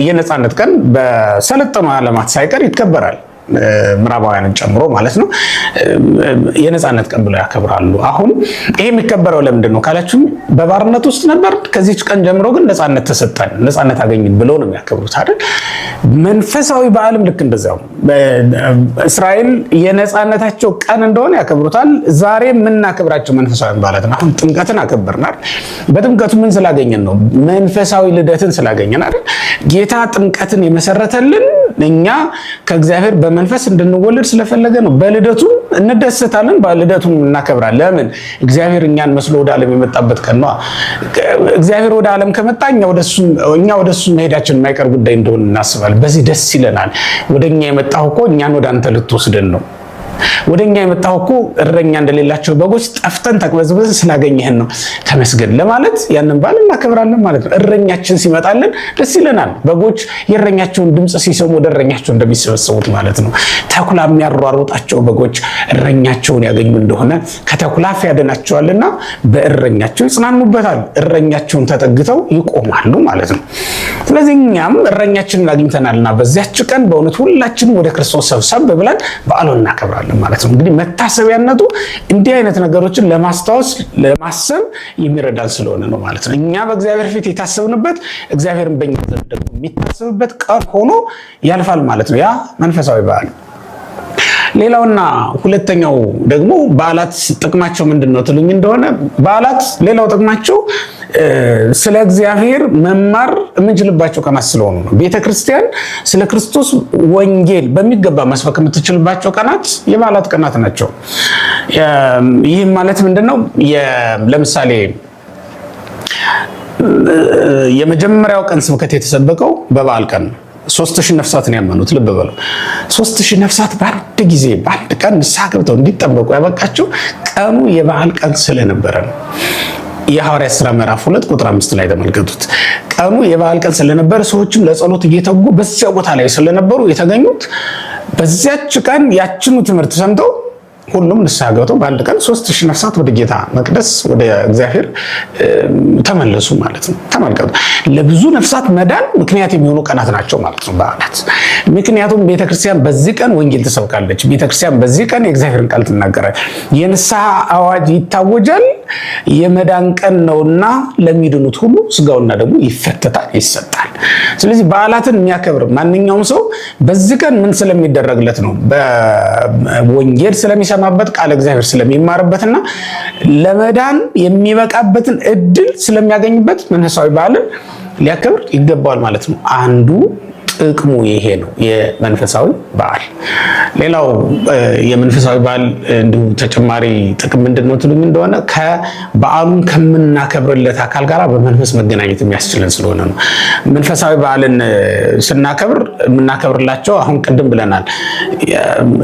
የነፃነት ቀን በሰለጠኑ ዓለማት ሳይቀር ይከበራል። ምዕራባውያንን ጨምሮ ማለት ነው የነፃነት ቀን ብለው ያከብራሉ። አሁን ይሄ የሚከበረው ለምንድን ነው ካላችሁ በባርነት ውስጥ ነበር። ከዚህች ቀን ጀምሮ ግን ነፃነት ተሰጠን፣ ነፃነት አገኘን ብለው ነው የሚያከብሩት አይደል? መንፈሳዊ በዓልም ልክ እንደዛው እስራኤል የነፃነታቸው ቀን እንደሆነ ያከብሩታል። ዛሬ የምናከብራቸው መንፈሳዊ በዓላት ነው። አሁን ጥምቀትን አከበርናል። በጥምቀቱ ምን ስላገኘን ነው? መንፈሳዊ ልደትን ስላገኘን አይደል? ጌታ ጥምቀትን የመሰረተልን እኛ ከእግዚአብሔር በመንፈስ እንድንወለድ ስለፈለገ ነው። በልደቱ እንደሰታለን፣ በልደቱም እናከብራለን። ለምን? እግዚአብሔር እኛን መስሎ ወደ ዓለም የመጣበት ቀን ነው። እግዚአብሔር ወደ ዓለም ከመጣ እኛ ወደሱ መሄዳችን የማይቀር ጉዳይ እንደሆነ እናስባለን። በዚህ ደስ ይለናል። ወደኛ የመጣው እኮ እኛን ወደ አንተ ልትወስደን ነው። ወደኛ የመጣው እኮ እረኛ እንደሌላቸው በጎች ጠፍተን ተቅበዝበዝ ስላገኘህን ነው ተመስገን ለማለት ያንን በዓል እናከብራለን ማለት ነው። እረኛችን ሲመጣልን ደስ ይለናል። በጎች የእረኛቸውን ድምፅ ሲሰሙ ወደ እረኛቸው እንደሚሰበሰቡት ማለት ነው። ተኩላ የሚያሯሩጣቸው በጎች እረኛቸውን ያገኙ እንደሆነ ከተኩላፍ ያድናቸዋልና በእረኛቸው ይጽናኑበታል። እረኛቸውን ተጠግተው ይቆማሉ ማለት ነው። ስለዚህ እኛም እረኛችንን አግኝተናልና በዚያች ቀን በእውነት ሁላችንም ወደ ክርስቶስ ሰብሰብ ብለን በዓሉን እናከብራለን ማለት ነው። እንግዲህ መታሰቢያነቱ እንዲህ አይነት ነገሮችን ለማስታወስ ለማሰብ የሚረዳን ስለሆነ ነው ማለት ነው። እኛ በእግዚአብሔር ፊት የታሰብንበት እግዚአብሔርን በእኛ ዘንድ ደግሞ የሚታሰብበት ቀን ሆኖ ያልፋል ማለት ነው። ያ መንፈሳዊ በዓል። ሌላውና ሁለተኛው ደግሞ በዓላት ጥቅማቸው ምንድነው ትሉኝ እንደሆነ በዓላት ሌላው ጥቅማቸው ስለ እግዚአብሔር መማር የምንችልባቸው ቀናት ስለሆኑ ነው። ቤተክርስቲያን ስለ ክርስቶስ ወንጌል በሚገባ መስበክ የምትችልባቸው ቀናት የበዓላት ቀናት ናቸው። ይህም ማለት ምንድነው? ለምሳሌ የመጀመሪያው ቀን ስብከት የተሰበከው በበዓል ቀን ነው። 3000 ነፍሳትን ያመኑት ልብ በሉ። 3000 ነፍሳት በአንድ ጊዜ በአንድ ቀን ንስሐ ገብተው እንዲጠመቁ ያበቃቸው ቀኑ የበዓል ቀን ስለነበረ ነው። የሐዋርያት ሥራ ምዕራፍ 2 ቁጥር 5 ላይ ተመልከቱት። ቀኑ የበዓል ቀን ስለነበረ ሰዎችም ለጸሎት እየተጉ በዚያ ቦታ ላይ ስለነበሩ የተገኙት በዚያች ቀን ያችኑ ትምህርት ሰምተው ሁሉም ንስሐ ገብተው በአንድ ቀን 3000 ነፍሳት ወደ ጌታ መቅደስ ወደ እግዚአብሔር ተመለሱ ማለት ነው። ተመልከቱ፣ ለብዙ ነፍሳት መዳን ምክንያት የሚሆኑ ቀናት ናቸው ማለት ነው በዓላት። ምክንያቱም ቤተክርስቲያን በዚህ ቀን ወንጌል ትሰብካለች። ቤተክርስቲያን በዚህ ቀን የእግዚአብሔርን ቃል ትናገራለች። የንስሐ አዋጅ ይታወጃል። የመዳን ቀን ነውና ለሚድኑት ሁሉ ስጋውና ደግሞ ይፈተታል፣ ይሰጣል። ስለዚህ በዓላትን የሚያከብር ማንኛውም ሰው በዚህ ቀን ምን ስለሚደረግለት ነው? በወንጌል ስለሚሰማበት ቃል እግዚአብሔር ስለሚማርበትና ለመዳን የሚበቃበትን እድል ስለሚያገኝበት መንፈሳዊ በዓልን ሊያከብር ይገባዋል ማለት ነው። አንዱ ጥቅሙ ይሄ ነው የመንፈሳዊ በዓል። ሌላው የመንፈሳዊ በዓል እንዲሁ ተጨማሪ ጥቅም ምንድነው ትሉኝ እንደሆነ በዓሉን ከምናከብርለት አካል ጋር በመንፈስ መገናኘት የሚያስችለን ስለሆነ ነው። መንፈሳዊ በዓልን ስናከብር የምናከብርላቸው አሁን ቅድም ብለናል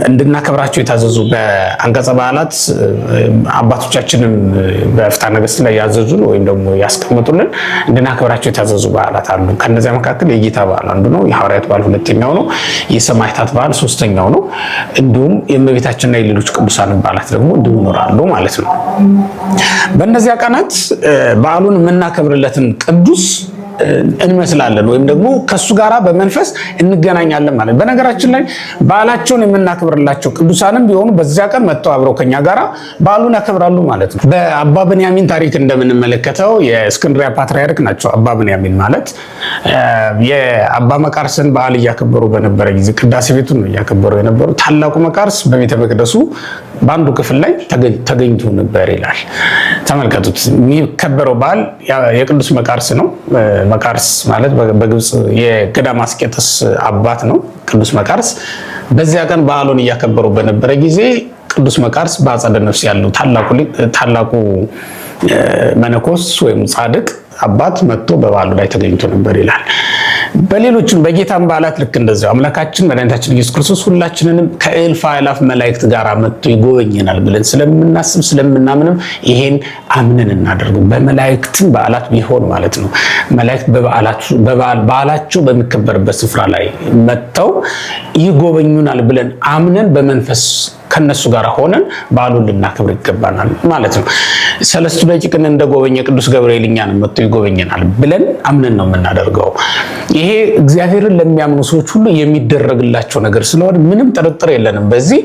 እንድናከብራቸው የታዘዙ በአንቀጸ በዓላት አባቶቻችንም በፍትሐ ነገሥት ላይ ያዘዙን ወይም ደግሞ ያስቀምጡልን እንድናከብራቸው የታዘዙ በዓላት አሉ። ከነዚያ መካከል የጌታ በዓል አንዱ ነው። የሐዋርያት በዓል ሁለተኛው ነው። የሰማዕታት በዓል ሶስተኛው ነው። እንዲሁም የእመቤታችንና የሌሎች ቅዱሳን በዓላት ደግሞ እንዲሁ ይኖራሉ ማለት ነው። በእነዚያ ቀናት በዓሉን የምናከብርለትን ቅዱስ እንመስላለን ወይም ደግሞ ከሱ ጋራ በመንፈስ እንገናኛለን ማለት። በነገራችን ላይ በዓላቸውን የምናከብርላቸው ቅዱሳንም ቢሆኑ በዚያ ቀን መጥተው አብረው ከኛ ጋራ በዓሉን ያከብራሉ ማለት ነው። በአባ ብንያሚን ታሪክ እንደምንመለከተው የእስክንድርያ ፓትርያርክ ናቸው። አባ ብንያሚን ማለት የአባ መቃርስን በዓል እያከበሩ በነበረ ጊዜ ቅዳሴ ቤቱን ነው እያከበሩ የነበሩ። ታላቁ መቃርስ በቤተ መቅደሱ በአንዱ ክፍል ላይ ተገኝቶ ነበር ይላል። ተመልከቱት። የሚከበረው በዓል የቅዱስ መቃርስ ነው። መቃርስ ማለት በግብጽ የገዳመ አስቄጥስ አባት ነው ቅዱስ መቃርስ። በዚያ ቀን በዓሉን እያከበሩ በነበረ ጊዜ ቅዱስ መቃርስ በአጸደ ነፍስ ያለው ታላቁ መነኮስ ወይም ጻድቅ አባት መጥቶ በበዓሉ ላይ ተገኝቶ ነበር ይላል። በሌሎችም በጌታም በዓላት ልክ እንደዚያው አምላካችን መድኃኒታችን ኢየሱስ ክርስቶስ ሁላችንንም ከእልፍ አእላፍ መላእክት ጋር መጥቶ ይጎበኘናል ብለን ስለምናስብ ስለምናምንም ይሄን አምነን እናደርጉ። በመላእክትም በዓላት ቢሆን ማለት ነው። መላእክት በዓላቸው በሚከበርበት ስፍራ ላይ መጥተው ይጎበኙናል ብለን አምነን በመንፈስ ከነሱ ጋር ሆነን በዓሉን ልናከብር ይገባናል ማለት ነው። ሰለስቱ ደቂቅን እንደጎበኘ ቅዱስ ገብርኤል እኛንም መጥቶ ይጎበኘናል ብለን አምነን ነው የምናደርገው። ይሄ እግዚአብሔርን ለሚያምኑ ሰዎች ሁሉ የሚደረግላቸው ነገር ስለሆነ ምንም ጥርጥር የለንም። በዚህ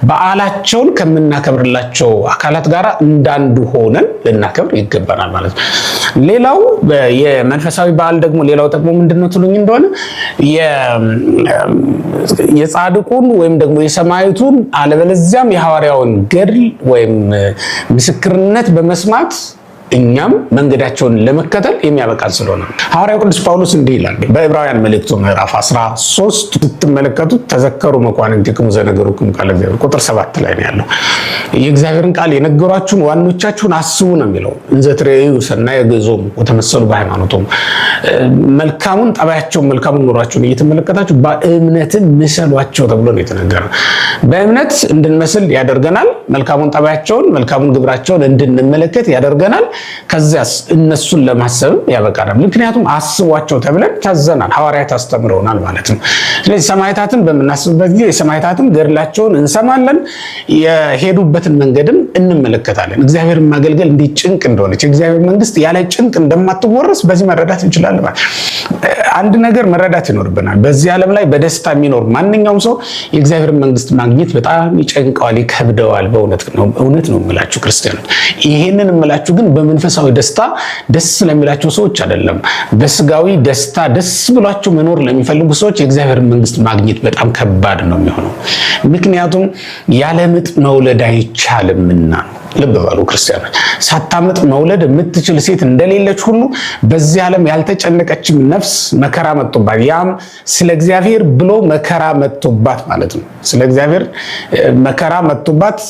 በዓላቸውን ከምናከብርላቸው አካላት ጋር እንዳንዱ ሆነን ልናከብር ይገባናል ማለት ነው። ሌላው የመንፈሳዊ በዓል ደግሞ ሌላው ደግሞ ምንድነው ትሉኝ እንደሆነ የጻድቁን ወይም ደግሞ የሰማዕቱን አለበለዚያም የሐዋርያውን ገድል ወይም ምስክርነት በመስማት እኛም መንገዳቸውን ለመከተል የሚያበቃን ስለሆነ ሐዋርያው ቅዱስ ጳውሎስ እንዲህ ይላል በዕብራውያን መልእክቱ ምዕራፍ 13 ስትመለከቱት ተዘከሩ መኳንንቲክሙ ዘነገሩክሙ ቃለ እግዚአብሔር ቁጥር 7 ላይ ነው ያለው። የእግዚአብሔርን ቃል የነገሯችሁን ዋኖቻችሁን አስቡ ነው የሚለው። እንዘ ትሬዩ ሰናየ ገዞሙ ወተመሰሉ በሃይማኖቶሙ መልካሙን ጠባያቸውን መልካሙን ኑሯቸውን እየተመለከታችሁ በእምነትን ምሰሏቸው ተብሎ ነው የተነገረው። በእምነት እንድንመስል ያደርገናል። መልካሙን ጠባያቸውን መልካሙን ግብራቸውን እንድንመለከት ያደርገናል። ከዚያስ እነሱን ለማሰብ ያበቃናል። ምክንያቱም አስቧቸው ተብለን ታዘናል። ሐዋርያት አስተምረውናል ማለት ነው። ስለዚህ ሰማዕታትን በምናስብበት ጊዜ የሰማዕታትን ገድላቸውን እንሰማለን፣ የሄዱበትን መንገድም እንመለከታለን። እግዚአብሔርን ማገልገል እንዴት ጭንቅ እንደሆነች፣ የእግዚአብሔር መንግስት ያለ ጭንቅ እንደማትወረስ በዚህ መረዳት እንችላለን ማለት። አንድ ነገር መረዳት ይኖርብናል። በዚህ ዓለም ላይ በደስታ የሚኖር ማንኛውም ሰው የእግዚአብሔር መንግስት ማግኘት በጣም ይጨንቀዋል፣ ይከብደዋል። እውነት ነው የምላችሁ ክርስቲያኖች። ይሄንን የምላችሁ ግን በመንፈሳዊ ደስታ ደስ ለሚላቸው ሰዎች አይደለም። በስጋዊ ደስታ ደስ ብሏቸው መኖር ለሚፈልጉ ሰዎች የእግዚአብሔር መንግስት ማግኘት በጣም ከባድ ነው የሚሆነው። ምክንያቱም ያለ ምጥ መውለድ አይቻልምና። ልብ በሉ ክርስቲያኖች፣ ሳታምጥ መውለድ የምትችል ሴት እንደሌለች ሁሉ በዚህ ዓለም ያልተጨነቀችም ነፍስ መከራ መጥቶባት፣ ያም ስለ እግዚአብሔር ብሎ መከራ መጥቶባት ማለት ነው። ስለ እግዚአብሔር መከራ መጥቶባት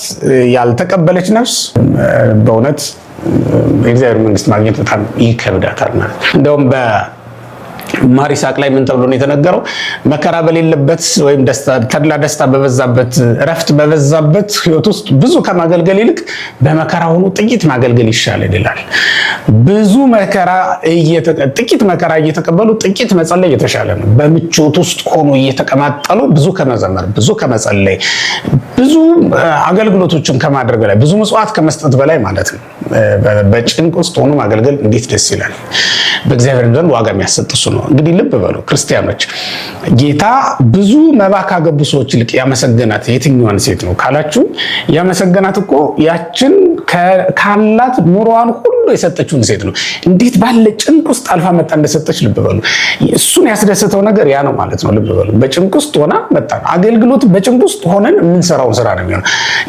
ያልተቀበለች ነፍስ በእውነት የእግዚአብሔር መንግስት ማግኘት በጣም ይከብዳታል ማለት ነው። እንደውም ማር ይስሐቅ ላይ ምን ተብሎ ነው የተነገረው? መከራ በሌለበት ወይም ተድላ ደስታ በበዛበት እረፍት በበዛበት ህይወት ውስጥ ብዙ ከማገልገል ይልቅ በመከራ ሆኖ ጥቂት ማገልገል ይሻላል ይላል። ብዙ መከራ ጥቂት መከራ እየተቀበሉ ጥቂት መጸለይ የተሻለ ነው። በምቾት ውስጥ ሆኖ እየተቀማጠሉ ብዙ ከመዘመር፣ ብዙ ከመጸለይ፣ ብዙ አገልግሎቶችን ከማድረግ በላይ ብዙ ምጽዋት ከመስጠት በላይ ማለት ነው። በጭንቅ ውስጥ ሆኖ ማገልገል እንዴት ደስ ይላል! በእግዚአብሔር ዘንድ ዋጋ የሚያሰጥ እሱ ነው። እንግዲህ ልብ በሉ ክርስቲያኖች፣ ጌታ ብዙ መባ ካገቡ ሰዎች ይልቅ ያመሰገናት የትኛዋን ሴት ነው ካላችሁ፣ ያመሰገናት እኮ ያችን ካላት ኑሮዋን ሁሉ የሰጠችውን ሴት ነው። እንዴት ባለ ጭንቅ ውስጥ አልፋ መጣ እንደሰጠች ልብ በሉ። እሱን ያስደሰተው ነገር ያ ነው ማለት ነው። ልብ በሉ። በጭንቅ ውስጥ ሆና መጣ። አገልግሎት በጭንቅ ውስጥ ሆነን የምንሰራውን ስራ ነው የሚሆነው።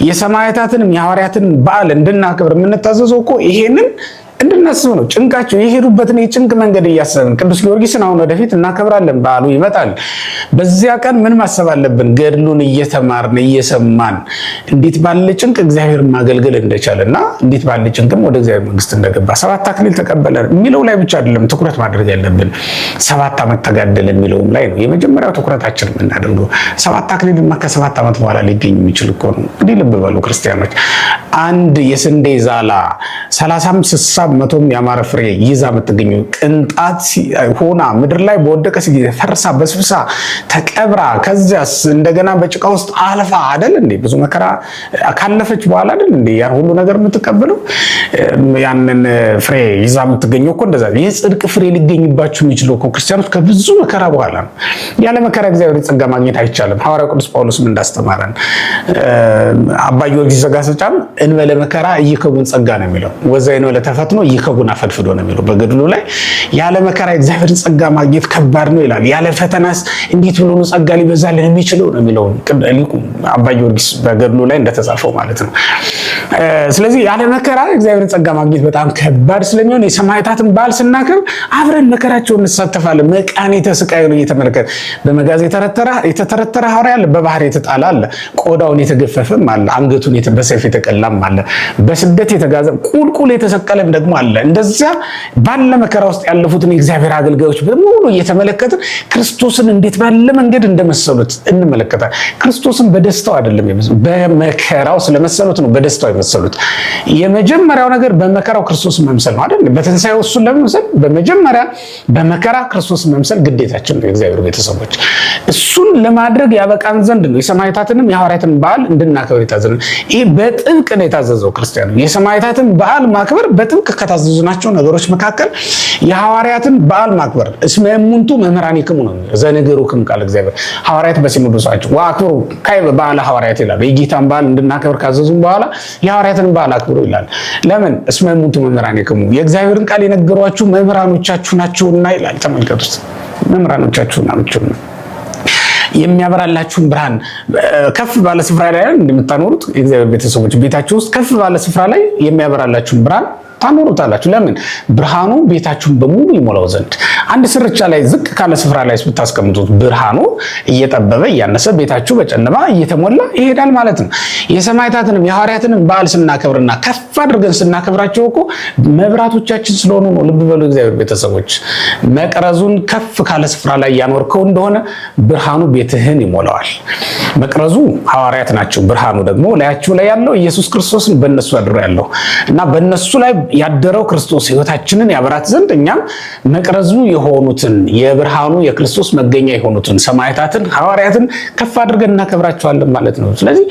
የሰማዕታትንም የሐዋርያትንም በዓል እንድናከብር የምንታዘዘው እኮ ይሄንን እንድናስብ ነው። ጭንቃቸው የሄዱበትን የጭንቅ መንገድ እያሰብን ቅዱስ ጊዮርጊስን አሁን ወደፊት እናከብራለን። በዓሉ ይመጣል። በዚያ ቀን ምን ማሰብ አለብን? ገድሉን እየተማርን እየሰማን እንዴት ባለ ጭንቅ እግዚአብሔር ማገልገል እንደቻለና እንዴት ባለ ጭንቅም ወደ እግዚአብሔር መንግስት እንደገባ 7 አክሊል ተቀበለ የሚለው ላይ ብቻ አይደለም ትኩረት ማድረግ ያለብን፣ 7 ዓመት ተጋደለ የሚለውም ላይ ነው የመጀመሪያው ትኩረታችን የምናደርገው። 7 አክሊልማ ከ7 ዓመት በኋላ ሊገኝ የሚችል እኮ ነው። እንዲህ ልብ በሉ ክርስቲያኖች። አንድ የስንዴ ዛላ 30 60 መቶም ያማረ ፍሬ ይዛ የምትገኘው ቅንጣት ሆና ምድር ላይ በወደቀች ጊዜ ፈርሳ በስብሳ ተቀብራ ከዚያስ እንደገና በጭቃ ውስጥ አልፋ አይደል እንዴ ብዙ መከራ ካለፈች በኋላ አይደል እንዴ ያን ሁሉ ነገር የምትቀበለው? ያንን ፍሬ ይዛ የምትገኘው እኮ እንደዛ የጽድቅ ፍሬ ሊገኝባችሁ የሚችለው እኮ ክርስቲያኖች ከብዙ መከራ በኋላ ነው። ያለ መከራ እግዚአብሔር ጸጋ ማግኘት አይቻልም። ሐዋርያው ቅዱስ ጳውሎስም እንዳስተማረን አባ ጊዮርጊስ ዘጋስጫም እንበለ መከራ እይከቡን ጸጋ ነው የሚለው። ወዛይ ነው ለተፈትኖ ይከቡን አፈድፍዶ ነው የሚለው በገድሉ ላይ። ያለ መከራ እግዚአብሔርን ጸጋ ማግኘት ከባድ ነው ይላል። ያለ ፈተናስ እንዴት ብሎ ነው ጸጋ ሊበዛልን የሚችለው ነው የሚለው ሊቁ አባ ጊዮርጊስ በገድሉ ላይ እንደተጻፈው ማለት ነው። ስለዚህ ያለ መከራ እግዚአብሔርን ጸጋ ማግኘት በጣም ከባድ ስለሚሆን የሰማዕታትን በዓል ስናከብር አብረን መከራቸውን እንሳተፋለን። መቃኔተ ስቃዩን እየተመለከተ በመጋዝ የተተረተረ ሐዋርያ አለ፣ በባህር የተጣለ አለ፣ ቆዳውን የተገፈፈም አለ፣ አንገቱን በሰይፍ የተቀላም አለ፣ በስደት የተጋዘ ቁልቁል የተሰቀለም ደግሞ ደግሞ አለ። እንደዚያ ባለ መከራ ውስጥ ያለፉትን የእግዚአብሔር አገልጋዮች በሙሉ እየተመለከትን ክርስቶስን እንዴት ባለ መንገድ እንደመሰሉት እንመለከታለን። ክርስቶስን በደስታው አይደለም በመከራው ስለመሰሉት ነው በደስታው የመሰሉት። የመጀመሪያው ነገር በመከራው ክርስቶስን መምሰል ነው አይደል? በትንሳኤው እሱን ለመምሰል በመጀመሪያ በመከራ ክርስቶስን መምሰል ግዴታችን ነው። የእግዚአብሔር ቤተሰቦች እሱን ለማድረግ ያበቃን ዘንድ ነው የሰማዕታትንም የሐዋርያትን በዓል እንድናከብር የታዘዘ። ይህ በጥብቅ ነው የታዘዘው ክርስቲያኑ። የሰማዕታትን በዓል ማክበር በጥብቅ ከታዘዙናቸው ነገሮች መካከል የሐዋርያትን በዓል ማክበር እስመ እሙንቱ መምህራኒክሙ ነው ዘነገሩክም ቃል እግዚአብሔር። ሐዋርያት በሲኖዶሳቸው ወአክብሩ ካዕበ በዓለ ሐዋርያት ይላል። የጌታን በዓል እንድናከብር ካዘዙን በኋላ የሐዋርያትን በዓል አክብሩ ይላል። ለምን? እስመ እሙንቱ መምህራኒክሙ የእግዚአብሔርን ቃል የነገሯችሁ መምህራኖቻችሁ ናቸውና ይላል። ተመልከቱት፣ መምህራኖቻችሁ ናቸውና የሚያበራላችሁን ብርሃን ከፍ ባለ ስፍራ ላይ እንደምታኖሩት የእግዚአብሔር ቤተሰቦች ቤታችሁ ውስጥ ከፍ ባለ ስፍራ ላይ የሚያበራላችሁን ብርሃን ታኖሩታላችሁ። ለምን? ብርሃኑ ቤታችሁን በሙሉ ይሞላው ዘንድ። አንድ ስርቻ ላይ ዝቅ ካለ ስፍራ ላይ ብታስቀምጡት ብርሃኑ እየጠበበ እያነሰ ቤታችሁ በጨለማ እየተሞላ ይሄዳል ማለት ነው። የሰማዕታትንም የሐዋርያትንም በዓል ስናከብርና ከፍ አድርገን ስናከብራቸው እኮ መብራቶቻችን ስለሆኑ ነው። ልብ በሉ እግዚአብሔር ቤተሰቦች፣ መቅረዙን ከፍ ካለ ስፍራ ላይ ያኖርከው እንደሆነ ብርሃኑ ቤትህን ይሞላዋል። መቅረዙ ሐዋርያት ናቸው። ብርሃኑ ደግሞ ላያቸው ላይ ያለው ኢየሱስ ክርስቶስን በእነሱ አድሮ ያለው እና በእነሱ ላይ ያደረው ክርስቶስ ሕይወታችንን ያበራት ዘንድ እኛም መቅረዙ የሆኑትን የብርሃኑ የክርስቶስ መገኛ የሆኑትን ሰማዕታትን ሐዋርያትን ከፍ አድርገን እናከብራቸዋለን ማለት ነው። ስለዚህ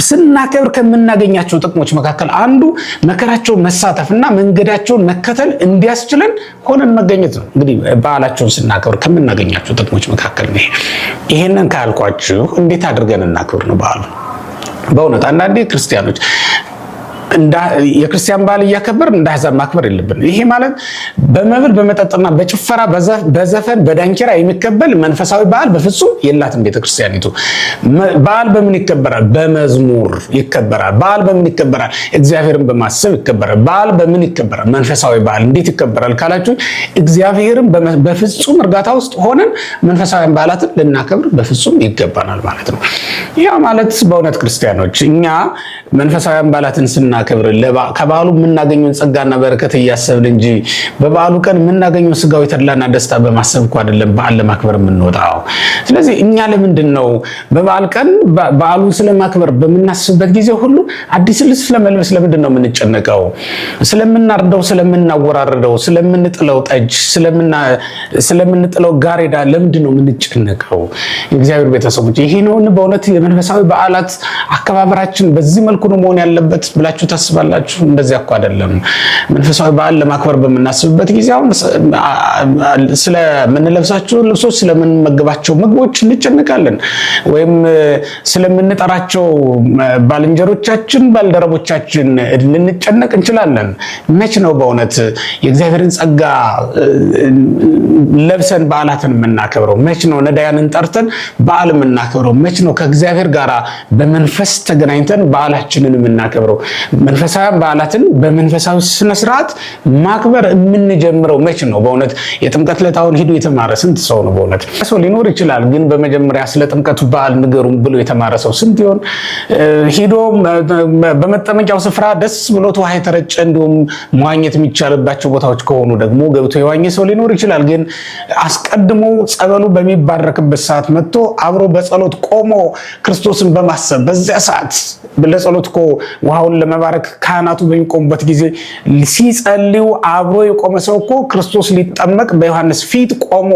ስናከብር ከምናገኛቸው ጥቅሞች መካከል አንዱ መከራቸውን መሳተፍና መንገዳቸውን መከተል እንዲያስችለን ሆነን መገኘት ነው። እንግዲህ በዓላቸውን ስናከብር ከምናገኛቸው ጥቅሞች መካከል ነው። ይሄንን ካልኳችሁ እንዴት አድርገን እናክብር ነው በዓሉ? በእውነት አንዳንዴ ክርስቲያኖች የክርስቲያን በዓል እያከበር እንደ አሕዛብ ማክበር የለብን። ይሄ ማለት በመብል በመጠጥና በጭፈራ በዘፈን በዳንኪራ የሚከበል መንፈሳዊ በዓል በፍጹም የላትም ቤተክርስቲያኒቱ። በዓል በምን ይከበራል? በመዝሙር ይከበራል። በዓል በምን ይከበራል? እግዚአብሔርን በማሰብ ይከበራል። በዓል በምን ይከበራል? መንፈሳዊ በዓል እንዴት ይከበራል ካላችሁ እግዚአብሔርን በፍጹም እርጋታ ውስጥ ሆነን መንፈሳዊ በዓላትን ልናከብር በፍጹም ይገባናል ማለት ነው። ያ ማለት በእውነት ክርስቲያኖች እኛ መንፈሳዊ በዓላትን ስናከብር ከበዓሉ የምናገኘውን ጸጋና በረከት እያሰብን እንጂ በበዓሉ ቀን የምናገኘው ስጋዊ ተድላና ደስታ በማሰብ እኮ አይደለም በዓል ለማክበር የምንወጣው። ስለዚህ እኛ ለምንድን ነው በበዓል ቀን በዓሉን ስለማክበር በምናስብበት ጊዜ ሁሉ አዲስ ልብስ ስለመልበስ ለምንድን ነው የምንጨነቀው? ስለምናርደው፣ ስለምናወራርደው፣ ስለምንጥለው ጠጅ፣ ስለምንጥለው ጋሬዳ ለምንድን ነው የምንጨነቀው? የእግዚአብሔር ቤተሰቦች ይሄ ነው በእውነት የመንፈሳዊ በዓላት አከባበራችን በዚህ መልኩ ነው መሆን ያለበት ብላችሁ ታስባላችሁ? እንደዚያ እኮ አይደለም። መንፈሳዊ በዓል ለማክበር በምናስብበት ጊዜ አሁን ስለምንለብሳቸው ልብሶች፣ ስለምንመግባቸው ምግቦች እንጨነቃለን። ወይም ስለምንጠራቸው ባልንጀሮቻችን፣ ባልደረቦቻችን ልንጨነቅ እንችላለን። መች ነው በእውነት የእግዚአብሔርን ጸጋ ለብሰን በዓላትን የምናከብረው? መች ነው ነዳያንን ጠርተን በዓል የምናከብረው? መች ነው ከእግዚአብሔር ጋር በመንፈስ ተገናኝተን በዓላችንን የምናከብረው? መንፈሳዊ በዓላትን በመንፈሳዊ ስነ ስርዓት ማክበር የምንጀምረው መች ነው? በእውነት የጥምቀት ዕለታውን ሂዱ የተማረ ስንት ሰው ነው? በእውነት ሰው ሊኖር ይችላል፣ ግን በመጀመሪያ ስለ ጥምቀቱ በዓል ንገሩን ብሎ የተማረ ሰው ስንት ይሆን? ሂዶ በመጠመቂያው ስፍራ ደስ ብሎት ውሃ የተረጨ እንዲሁም መዋኘት የሚቻልባቸው ቦታዎች ከሆኑ ደግሞ ገብቶ የዋኘ ሰው ሊኖር ይችላል። ግን አስቀድሞ ጸበሉ በሚባረክበት ሰዓት መጥቶ አብሮ በጸሎት ቆሞ ክርስቶስን በማሰብ በዚያ ሰዓት ለጸሎት እኮ ውሃውን ለመባረክ ካህናቱ በሚቆሙበት ጊዜ ሲጸልዩ አብሮ የቆመ ሰው እኮ ክርስቶስ ሊጠመቅ በዮሐንስ ፊት ቆሞ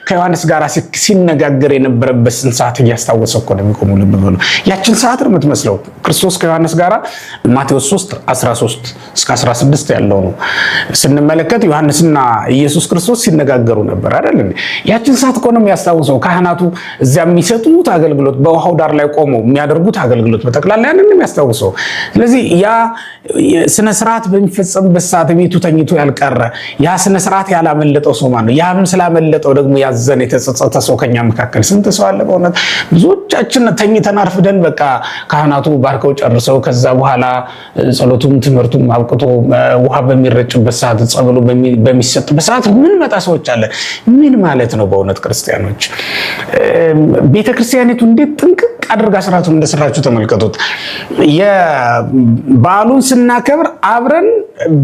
ከዮሐንስ ጋር ሲነጋገር የነበረበትን ሰዓት እያስታወሰ እኮ ነው የሚቆሙ። ልብ በሉ። ያችን ሰዓት ነው የምትመስለው። ክርስቶስ ከዮሐንስ ጋር ማቴዎስ 3:13-16 ያለው ነው ስንመለከት ዮሐንስና ኢየሱስ ክርስቶስ ሲነጋገሩ ነበር አይደል? ያችን ሰዓት እኮ ነው የሚያስታውሰው። ካህናቱ እዚያ የሚሰጡት አገልግሎት፣ በውሃው ዳር ላይ ቆመው የሚያደርጉት አገልግሎት በጠቅላላ ያንን የሚያስታውሰው። ስለዚህ ያ ስነ ስርዓት በሚፈጸምበት ሰዓት ቤቱ ተኝቶ ያልቀረ ያ ስነ ስርዓት ያላመለጠው ሰው ማለት ነው። ያም ስላመለጠው ደግሞ ያዘነ የተጸጸተ ሰው ከኛ መካከል ስንት ሰው አለ? በእውነት ብዙዎቻችን ተኝተን አርፍደን በቃ ካህናቱ ባርከው ጨርሰው ከዛ በኋላ ጸሎቱም ትምህርቱም አብቅቶ ውሃ በሚረጭበት ሰዓት ጸበሉ በሚሰጥበት ሰዓት ምን መጣ ሰዎች አለ። ምን ማለት ነው? በእውነት ክርስቲያኖች ቤተክርስቲያኒቱ እንዴት ጥንቅቅ አድርጋ ስርዓቱን እንደሰራችሁ ተመልከቱት። የበዓሉን ስናከብር አብረን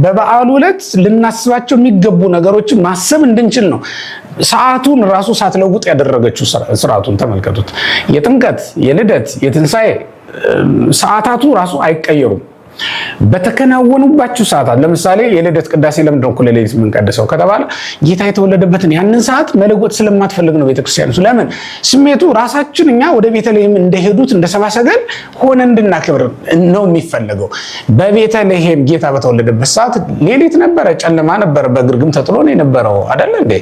በበዓሉ ዕለት ልናስባቸው የሚገቡ ነገሮችን ማሰብ እንድንችል ነው። ሰዓቱን ራሱ ሳትለውጥ ያደረገችው ስርዓቱን ተመልከቱት። የጥምቀት፣ የልደት፣ የትንሣኤ ሰዓታቱ ራሱ አይቀየሩም። በተከናወኑባችሁ ሰዓታት ለምሳሌ የልደት ቅዳሴ ለምንድን ነው እኩለ ሌሊት የምንቀድሰው ከተባለ ጌታ የተወለደበትን ያንን ሰዓት መለወጥ ስለማትፈልግ ነው ቤተክርስቲያን። ለምን ስሜቱ ራሳችን እኛ ወደ ቤተልሔም እንደሄዱት እንደ ሰብአ ሰገል ሆነ እንድናከብር ነው የሚፈለገው። በቤተልሔም ጌታ በተወለደበት ሰዓት ሌሊት ነበረ፣ ጨለማ ነበረ፣ በግርግም ተጥሎ ነው የነበረው አይደል እንዴ?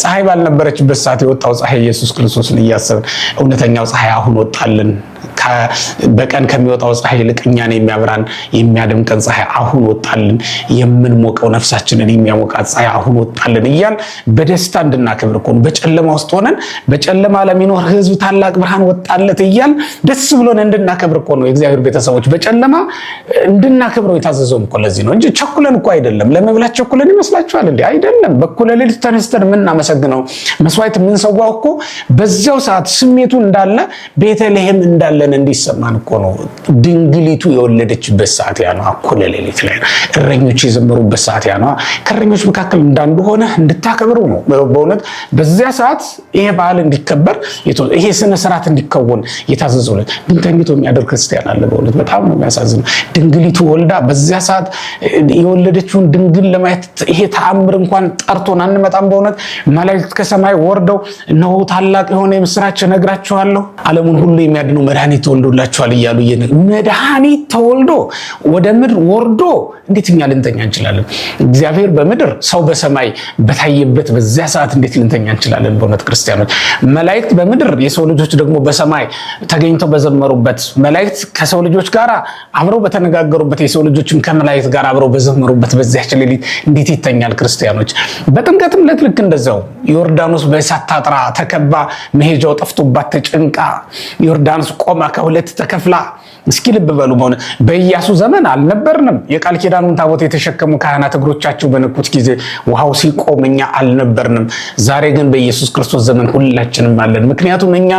ፀሐይ ባልነበረችበት ሰዓት የወጣው ፀሐይ ኢየሱስ ክርስቶስን እያሰብን እውነተኛው ፀሐይ አሁን ወጣልን። በቀን ከሚወጣው ፀሐይ ይልቅ እኛን የሚያበራን የሚያደምቀን ፀሐይ አሁን ወጣልን። የምንሞቀው ነፍሳችንን የሚያሞቃት ፀሐይ አሁን ወጣልን እያል በደስታ እንድናከብር እኮ ነው። በጨለማ ውስጥ ሆነን በጨለማ ለሚኖር ሕዝብ ታላቅ ብርሃን ወጣለት እያል ደስ ብሎን እንድናከብር እኮ ነው። የእግዚአብሔር ቤተሰቦች በጨለማ እንድናከብረው የታዘዘው እኮ ለዚህ ነው እንጂ ቸኩለን እኮ አይደለም። ለመብላት ቸኩለን ይመስላችኋል እንዴ? አይደለም። በኩለ ሌሊት ተነስተን የምናመሰግነው መስዋዕት የምንሰዋው እኮ በዚያው ሰዓት ስሜቱ እንዳለ ቤተልሔም እንዳለን እንዲሰማን እኮ ነው። ድንግሊቱ የወለደችበት ሰዓት ያ ነው። እኩለ ሌሊት ላይ እረኞች የዘመሩበት ሰዓት ያ ነው። ከእረኞች መካከል እንዳንዱ ሆነ እንድታከብሩ ነው። በእውነት በዚያ ሰዓት ይሄ በዓል እንዲከበር ይሄ ስነ ስርዓት እንዲከወን የታዘዘለት ግን ተኝቶ የሚያደርግ ክርስቲያን አለ። በእውነት በጣም ነው የሚያሳዝነው። ድንግሊቱ ወልዳ በዚያ ሰዓት የወለደችውን ድንግል ለማየት ይሄ ተአምር እንኳን ጠርቶን አንመጣም። በእውነት መላእክት ከሰማይ ወርደው እነሆ ታላቅ የሆነ የምስራች እነግራችኋለሁ ዓለሙን ሁሉ የሚያድነው መድኃኒት ተወልዶላችኋል እያሉ መድኃኒት ተወልዶ ወደ ምድር ወርዶ እንዴት እኛ ልንተኛ እንችላለን? እግዚአብሔር በምድር ሰው በሰማይ በታየበት በዚያ ሰዓት እንዴት ልንተኛ እንችላለን? በእውነት ክርስቲያኖች መላእክት በምድር የሰው ልጆች ደግሞ በሰማይ ተገኝተው በዘመሩበት መላእክት ከሰው ልጆች ጋር አብረው በተነጋገሩበት የሰው ልጆችም ከመላእክት ጋር አብረው በዘመሩበት በዚያች ሌሊት እንዴት ይተኛል? ክርስቲያኖች በጥምቀትም ዕለት ልክ እንደዛው ዮርዳኖስ በእሳት ታጥራ ተከባ መሄጃው ጠፍቶባት ተጨንቃ ዮርዳኖስ ቆማ ከሁለት ተከፍላ እስኪ ልብ በሉ። በኢያሱ ዘመን አልነበርንም። የቃል ኪዳኑን ታቦት የተሸከሙ ካህናት እግሮቻቸው በነኩት ጊዜ ውሃው ሲቆም እኛ አልነበርንም። ዛሬ ግን በኢየሱስ ክርስቶስ ዘመን ሁላችንም አለን። ምክንያቱም እኛ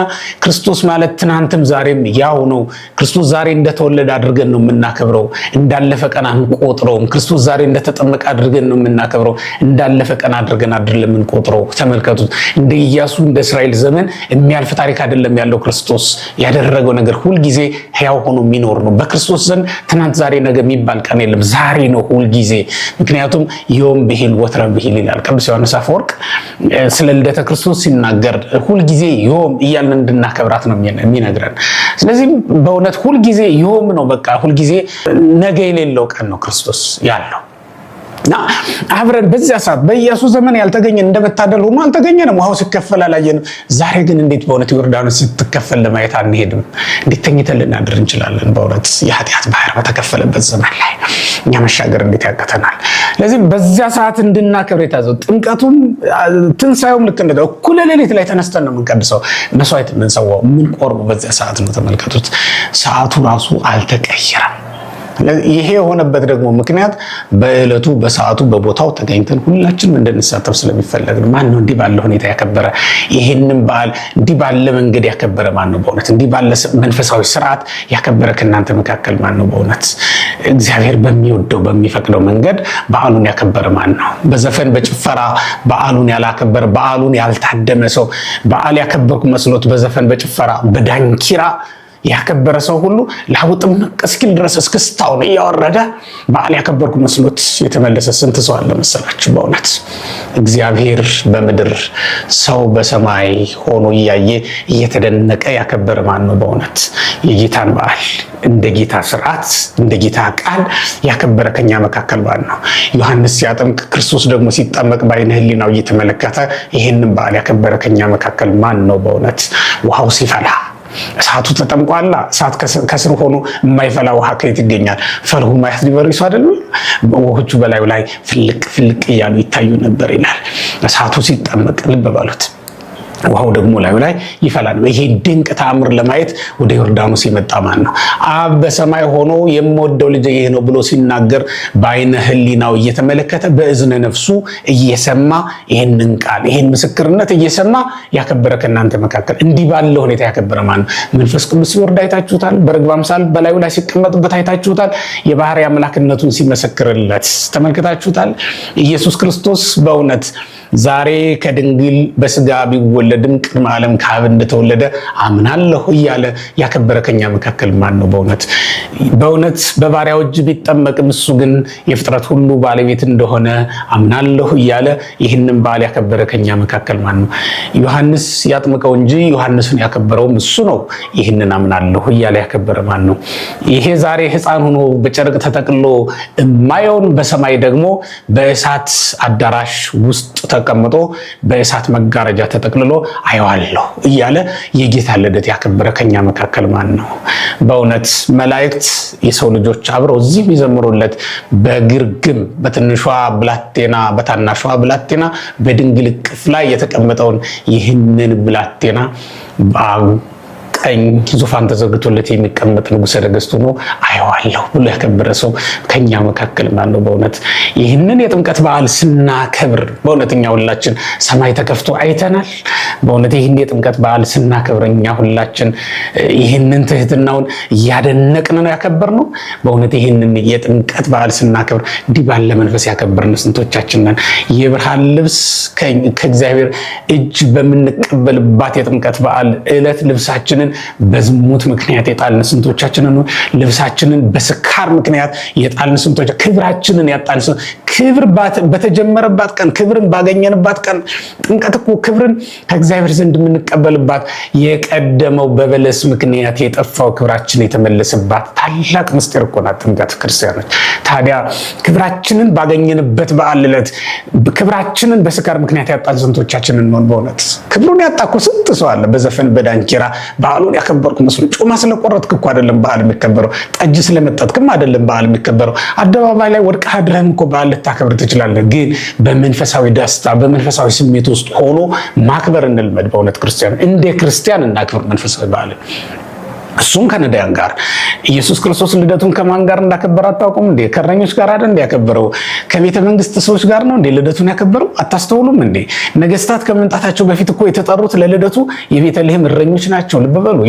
ክርስቶስ ማለት ትናንትም ዛሬም ያው ነው። ክርስቶስ ዛሬ እንደተወለደ አድርገን ነው የምናከብረው። እንዳለፈ ቀን አንቆጥረውም። ክርስቶስ ዛሬ እንደተጠመቀ አድርገን ነው የምናከብረው። እንዳለፈ ቀን አድርገን አይደለም የምንቆጥረው። ተመልከቱት። እንደ ኢያሱ እንደ እስራኤል ዘመን የሚያልፍ ታሪክ አይደለም ያለው። ክርስቶስ ያደረገው ነገር ሁልጊዜ ሕያው ሆኖ የሚኖር ነው። በክርስቶስ ዘንድ ትናንት ዛሬ ነገ የሚባል ቀን የለም። ዛሬ ነው ሁልጊዜ። ምክንያቱም ዮም ብሂል ወትረ ብሂል ይላል ቅዱስ ዮሐንስ አፈወርቅ ስለ ልደተ ክርስቶስ ሲናገር ሁልጊዜ ዮም እያልን እንድናከብራት ነው የሚነግረን። ስለዚህ በእውነት ሁልጊዜ ዮም ነው። በቃ ሁልጊዜ ነገ የሌለው ቀን ነው ክርስቶስ ያለው። እና አብረን በዚያ ሰዓት በኢያሱ ዘመን ያልተገኘ እንደመታደል ሆኖ አልተገኘንም። ውሃው ሲከፈል አላየንም። ዛሬ ግን እንዴት በእውነት ዮርዳኖስ ስትከፈል ለማየት አንሄድም? እንዴት ተኝተን ልናድር እንችላለን? በእውነት የኃጢአት ባህር በተከፈለበት ዘመን ላይ እኛ መሻገር እንዴት ያቀተናል? ስለዚህ በዚያ ሰዓት እንድናከብር የታዘው ጥምቀቱም ትንሣኤውም ልክ እንደዚያው እኩለ ሌሊት ላይ ተነስተን ነው የምንቀድሰው። መስዋዕት የምንሰዋው የምንቆርበው በዚያ ሰዓት ነው። ተመልከቱት፣ ሰዓቱ ራሱ አልተቀየረም። ይሄ የሆነበት ደግሞ ምክንያት በዕለቱ በሰዓቱ በቦታው ተገኝተን ሁላችንም እንድንሳተፍ ስለሚፈለግ ነው። ማን ነው እንዲህ ባለ ሁኔታ ያከበረ? ይሄንን በዓል እንዲህ ባለ መንገድ ያከበረ ማን ነው? በእውነት እንዲህ ባለ መንፈሳዊ ስርዓት ያከበረ ከእናንተ መካከል ማን ነው? በእውነት እግዚአብሔር በሚወደው በሚፈቅደው መንገድ በዓሉን ያከበረ ማን ነው? በዘፈን በጭፈራ በዓሉን ያላከበረ፣ በዓሉን ያልታደመ ሰው በዓል ያከበርኩ መስሎት በዘፈን በጭፈራ በዳንኪራ ያከበረ ሰው ሁሉ ለውጥም እስኪል ድረስ እስክስታውን እያወረደ በዓል ያከበርኩ መስሎት የተመለሰ ስንት ሰው አለ መሰላችሁ? በእውነት እግዚአብሔር በምድር ሰው በሰማይ ሆኖ እያየ እየተደነቀ ያከበረ ማን ነው? በእውነት የጌታን በዓል እንደ ጌታ ስርዓት እንደ ጌታ ቃል ያከበረ ከኛ መካከል ማን ነው? ዮሐንስ ሲያጠምቅ ክርስቶስ ደግሞ ሲጠመቅ በዓይነ ሕሊናው እየተመለከተ ይህንን በዓል ያከበረ ከኛ መካከል ማን ነው? በእውነት ውሃው ሲፈላ እሳቱ ተጠምቋላ። እሳት ከስር ሆኖ የማይፈላ ውሃ ከየት ይገኛል? ፈልሁ ማያት ሊበርሱ አይደለም? ውሆቹ በላዩ ላይ ፍልቅ ፍልቅ እያሉ ይታዩ ነበር ይላል። እሳቱ ሲጠመቅ ልብ በሉት። ውሃው ደግሞ ላዩ ላይ ይፈላል። ይሄ ድንቅ ተአምር ለማየት ወደ ዮርዳኖስ የመጣ ማን ነው? አብ በሰማይ ሆኖ የምወደው ልጅ ይሄ ነው ብሎ ሲናገር በአይነ ህሊናው እየተመለከተ በእዝነ ነፍሱ እየሰማ ይሄንን ቃል ይሄን ምስክርነት እየሰማ ያከበረ ከእናንተ መካከል እንዲህ ባለ ሁኔታ ያከበረ ማን ነው? መንፈስ ቅዱስ ሲወርድ አይታችሁታል። በርግብ አምሳል በላዩ ላይ ሲቀመጥበት አይታችሁታል። የባህሪ አምላክነቱን ሲመሰክርለት ተመልክታችሁታል። ኢየሱስ ክርስቶስ በእውነት ዛሬ ከድንግል በስጋ ቢወለድም ቅድመ ዓለም ከአብ እንደተወለደ አምናለሁ እያለ ያከበረ ከኛ መካከል ማን ነው? በእውነት በባሪያው እጅ ቢጠመቅም እሱ ግን የፍጥረት ሁሉ ባለቤት እንደሆነ አምናለሁ እያለ ይህንን በዓል ያከበረ ከኛ መካከል ማን ነው? ዮሐንስ ያጥምቀው እንጂ ዮሐንስን ያከበረውም እሱ ነው። ይህንን አምናለሁ እያለ ያከበረ ማን ነው? ይሄ ዛሬ ሕፃን ሆኖ በጨርቅ ተጠቅሎ የማየውን በሰማይ ደግሞ በእሳት አዳራሽ ውስጥ ተቀምጦ በእሳት መጋረጃ ተጠቅልሎ አየዋለሁ እያለ የጌታ ልደት ያከበረ ከኛ መካከል ማን ነው? በእውነት መላእክት የሰው ልጆች አብረው እዚህ የሚዘምሩለት በግርግም በትንሿ ብላቴና በታናሿ ብላቴና በድንግል እቅፍ ላይ የተቀመጠውን ይህንን ብላቴና ቀኝ ዙፋን ተዘርግቶለት የሚቀመጥ ንጉሠ ነገሥት ሆኖ አየዋለሁ ብሎ ያከበረ ሰው ከኛ መካከል ማን ነው? በእውነት ይህንን የጥምቀት በዓል ስናከብር በእውነት እኛ ሁላችን ሰማይ ተከፍቶ አይተናል። በእውነት ይህን የጥምቀት በዓል ስናከብር እኛ ሁላችን ይህንን ትህትናውን እያደነቅን ነው ያከበርነው። በእውነት ይህንን የጥምቀት በዓል ስናከብር እንዲህ ባለ መንፈስ ያከበርን ስንቶቻችን ነን? የብርሃን ልብስ ከእግዚአብሔር እጅ በምንቀበልባት የጥምቀት በዓል ዕለት ልብሳችንን በዝሙት ምክንያት የጣልን ስንቶቻችንን ነው? ልብሳችንን በስካር ምክንያት የጣልን ስንቶች፣ ክብራችንን ያጣልን ክብር በተጀመረባት ቀን ክብርን ባገኘንባት ቀን ጥምቀት እኮ ክብርን ከእግዚአብሔር ዘንድ የምንቀበልባት የቀደመው በበለስ ምክንያት የጠፋው ክብራችን የተመለሰባት ታላቅ ምስጢር እኮ ናት ጥምቀት ክርስቲያኖች። ታዲያ ክብራችንን ባገኘንበት በዓል ዕለት ክብራችንን በስካር ምክንያት ያጣን ስንቶቻችንን ነው? በእውነት ክብሩን ያጣ እኮ ስንት ሰው አለ። በዘፈን በዳንኪራ በዓሉን ያከበርኩ መስሎ ጮማ ስለቆረጥክ እኮ አይደለም በዓል የሚከበረው። ጠጅ ስለመጠጥክም አይደለም በዓል የሚከበረው። አደባባይ ላይ ወድቀህ አድረህም እኮ በዓል ልታከብር ትችላለህ። ግን በመንፈሳዊ ደስታ በመንፈሳዊ ስሜት ውስጥ ሆኖ ማክበር እንልመድ። በእውነት ክርስቲያን እንደ ክርስቲያን እናክብር መንፈሳዊ በዓልን። እሱም ከነዳያን ጋር ኢየሱስ ክርስቶስ ልደቱን ከማን ጋር እንዳከበረ አታውቁም እንዴ? ከእረኞች ጋር አይደል እንዴ ያከበረው? ከቤተ መንግስት ሰዎች ጋር ነው እንዴ ልደቱን ያከበረው? አታስተውሉም እንዴ? ነገስታት ከመምጣታቸው በፊት እኮ የተጠሩት ለልደቱ የቤተልሔም እረኞች ናቸው። ልብ በሉ።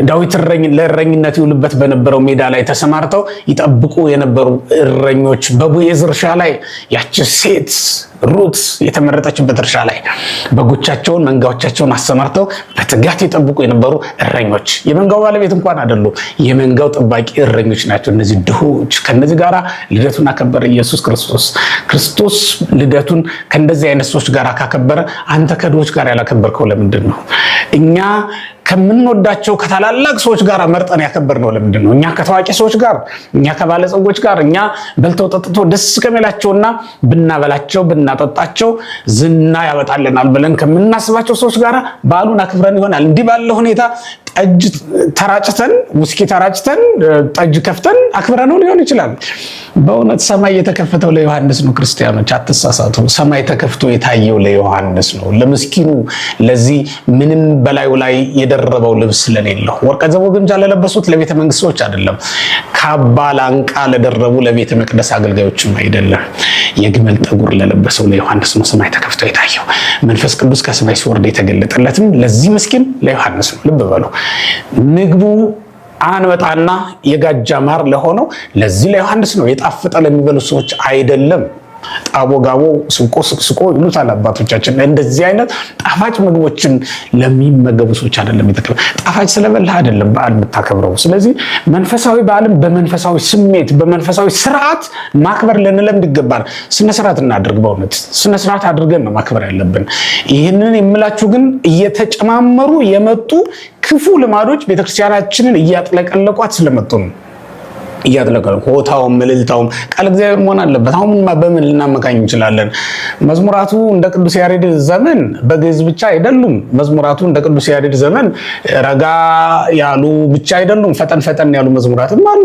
ዳዊት ለእረኝነት ይውልበት በነበረው ሜዳ ላይ ተሰማርተው ይጠብቁ የነበሩ እረኞች፣ በቦዔዝ እርሻ ላይ ያቺ ሴት ሩት የተመረጠችበት እርሻ ላይ በጎቻቸውን መንጋዎቻቸውን አሰማርተው በትጋት ይጠብቁ የነበሩ እረኞች፣ የመንጋው ባለቤት እንኳን አይደሉም፣ የመንጋው ጠባቂ እረኞች ናቸው እነዚህ ድሆች። ከነዚህ ጋር ልደቱን አከበረ ኢየሱስ ክርስቶስ። ልደቱን ከእንደዚህ አይነት ሰዎች ጋር ካከበረ አንተ ከድሆች ጋር ያላከበርከው ለምንድን ነው? እኛ ከምንወዳቸው ከታላላቅ ሰዎች ጋር መርጠን ያከበርነው ለምንድን ነው? እኛ ከታዋቂ ሰዎች ጋር፣ እኛ ከባለጸጎች ጋር፣ እኛ በልተው ጠጥተው ደስ ከሚላቸውና ብናበላቸው ብናጠጣቸው ዝና ያወጣልናል ብለን ከምናስባቸው ሰዎች ጋር በዓሉን አክብረን ይሆናል። እንዲህ ባለ ሁኔታ ጠጅ ተራጭተን ውስኪ ተራጭተን ጠጅ ከፍተን አክብረነው ሊሆን ይችላል። በእውነት ሰማይ የተከፈተው ለዮሐንስ ነው። ክርስቲያኖች አትሳሳቱ። ሰማይ ተከፍቶ የታየው ለዮሐንስ ነው፣ ለምስኪኑ፣ ለዚህ ምንም በላዩ ላይ የደረበው ልብስ ስለሌለው፣ ወርቀ ዘቦ ግምጃ ለለበሱት ለቤተ መንግስት ሰዎች አይደለም፣ ካባ ላንቃ ለደረቡ ለቤተ መቅደስ አገልጋዮችም አይደለም፣ የግመል ጠጉር ለለበሰው ለዮሐንስ ነው ሰማይ ተከፍቶ የታየው። መንፈስ ቅዱስ ከሰማይ ሲወርድ የተገለጠለትም ለዚህ ምስኪን ለዮሐንስ ነው። ልብ በሉ። ምግቡ አንበጣና የጋጃ ማር ለሆነው ለዚህ ለዮሐንስ ነው፣ የጣፈጠ ለሚበሉ ሰዎች አይደለም። ጣቦ ጋቦ ስቆ ይሉታል አባቶቻችን። እንደዚህ አይነት ጣፋጭ ምግቦችን ለሚመገቡ ሰዎች አይደለም የተከበረ። ጣፋጭ ስለበላህ አይደለም በዓል የምታከብረው። ስለዚህ መንፈሳዊ በዓልን በመንፈሳዊ ስሜት በመንፈሳዊ ስርዓት ማክበር ልንለምድ ይገባል። ስነ ስርዓት እናድርግ። በእውነት ስነ ስርዓት አድርገን ነው ማክበር ያለብን። ይህንን የምላችሁ ግን እየተጨማመሩ የመጡ ክፉ ልማዶች ቤተክርስቲያናችንን እያጥለቀለቋት ስለመጡ ነው። እያጥለቀለ ሆታውም ምልልታውም ቃል እግዚአብሔር መሆን አለበት። አሁን በምን ልናመካኝ እንችላለን? መዝሙራቱ እንደ ቅዱስ ያሬድ ዘመን በግዕዝ ብቻ አይደሉም። መዝሙራቱ እንደ ቅዱስ ያሬድ ዘመን ረጋ ያሉ ብቻ አይደሉም። ፈጠን ያሉ መዝሙራትም አሉ።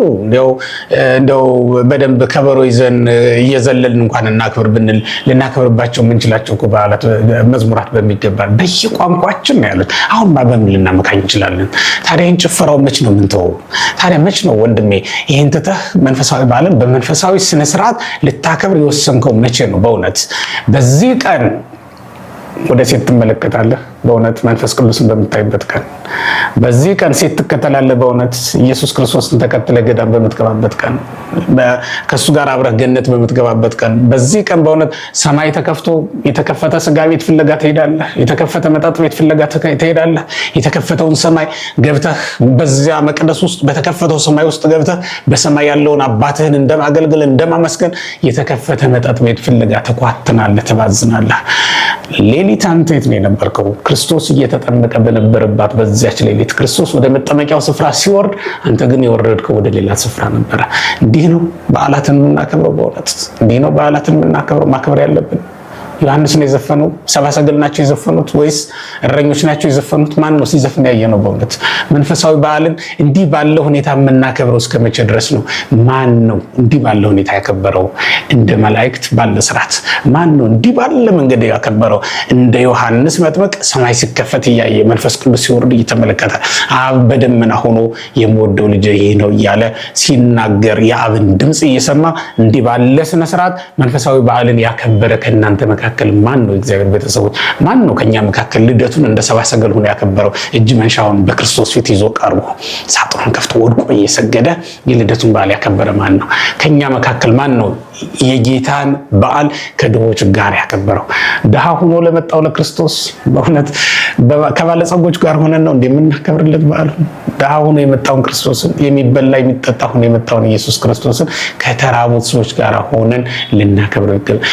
እንደው በደንብ ከበሮ ይዘን እየዘለልን እንኳን እናክብር ብንል ልናከብርባቸው የምንችላቸው በዓላት መዝሙራት በሚገባ በየቋንቋችን ነው ያሉት። አሁን በምን ልናመካኝ እንችላለን? ታዲያ ይህን ጭፈራው መች ነው የምንተወው? ታዲያ መች ነው ወንድሜ ይህን ትተህ መንፈሳዊ በዓልን በመንፈሳዊ ስነ ስርዓት ልታከብር የወሰንከው መቼ ነው? በእውነት በዚህ ቀን ወደ ሴት ትመለከታለህ? በእውነት መንፈስ ቅዱስን በምታይበት ቀን በዚህ ቀን ሴት ትከተላለህ? በእውነት ኢየሱስ ክርስቶስን ተከትለህ ገዳም በምትገባበት ቀን ከሱ ጋር አብረህ ገነት በምትገባበት ቀን በዚህ ቀን በእውነት ሰማይ ተከፍቶ የተከፈተ ስጋ ቤት ፍለጋ ትሄዳለህ። የተከፈተ መጠጥ ቤት ፍለጋ ትሄዳለህ። የተከፈተውን ሰማይ ገብተህ በዚያ መቅደስ ውስጥ በተከፈተው ሰማይ ውስጥ ገብተህ በሰማይ ያለውን አባትህን እንደማገልገል እንደማመስገን የተከፈተ መጠጥ ቤት ፍለጋ ትኳትናለህ፣ ትባዝናለህ። ሌሊት አንተ የት ነው የነበርከው? ክርስቶስ እየተጠመቀ በነበረባት በዚያች ሌሊት ክርስቶስ ወደ መጠመቂያው ስፍራ ሲወርድ አንተ ግን የወረድከው ወደ ሌላ ስፍራ ነበረ። እንዲህ ነው በዓላትን የምናከብረው። በእውነት እንዲህ ነው በዓላትን የምናከብረው። ማክበር ያለብን ዮሐንስ ነው የዘፈነው? ሰብአ ሰገል ናቸው የዘፈኑት ወይስ እረኞች ናቸው የዘፈኑት? ማን ነው ሲዘፍን ያየነው? በእውነት መንፈሳዊ በዓልን እንዲህ ባለ ሁኔታ የምናከብረው እስከ መቼ ድረስ ነው? ማን ነው እንዲህ ባለ ሁኔታ ያከበረው? እንደ መላእክት ባለ ስርዓት ማን ነው እንዲህ ባለ መንገድ ያከበረው? እንደ ዮሐንስ መጥምቅ ሰማይ ሲከፈት እያየ መንፈስ ቅዱስ ሲወርድ እየተመለከተ አብ በደመና ሆኖ የምወደው ልጄ ይህ ነው እያለ ሲናገር የአብን ድምፅ እየሰማ እንዲህ ባለ ስነ ስርዓት መንፈሳዊ በዓልን ያከበረ ከእናንተ መካከል ማን ነው? እግዚአብሔር ቤተሰቦች ማን ነው ከኛ መካከል ልደቱን እንደ ሰብአ ሰገል ሆኖ ያከበረው? እጅ መንሻውን በክርስቶስ ፊት ይዞ ቀርቦ ሳጥኑን ከፍቶ ወድቆ እየሰገደ የልደቱን በዓል ያከበረ ማን ነው? ከኛ መካከል ማን ነው የጌታን በዓል ከድሆች ጋር ያከበረው? ድሃ ሆኖ ለመጣው ለክርስቶስ በእውነት ከባለጸጎች ጋር ሆነን ነው እንደምናከብርለት በዓል። ድሃ ሆኖ የመጣውን ክርስቶስን የሚበላ የሚጠጣ ሆኖ የመጣውን ኢየሱስ ክርስቶስን ከተራቡት ሰዎች ጋር ሆነን ልናከብረው ይገባል።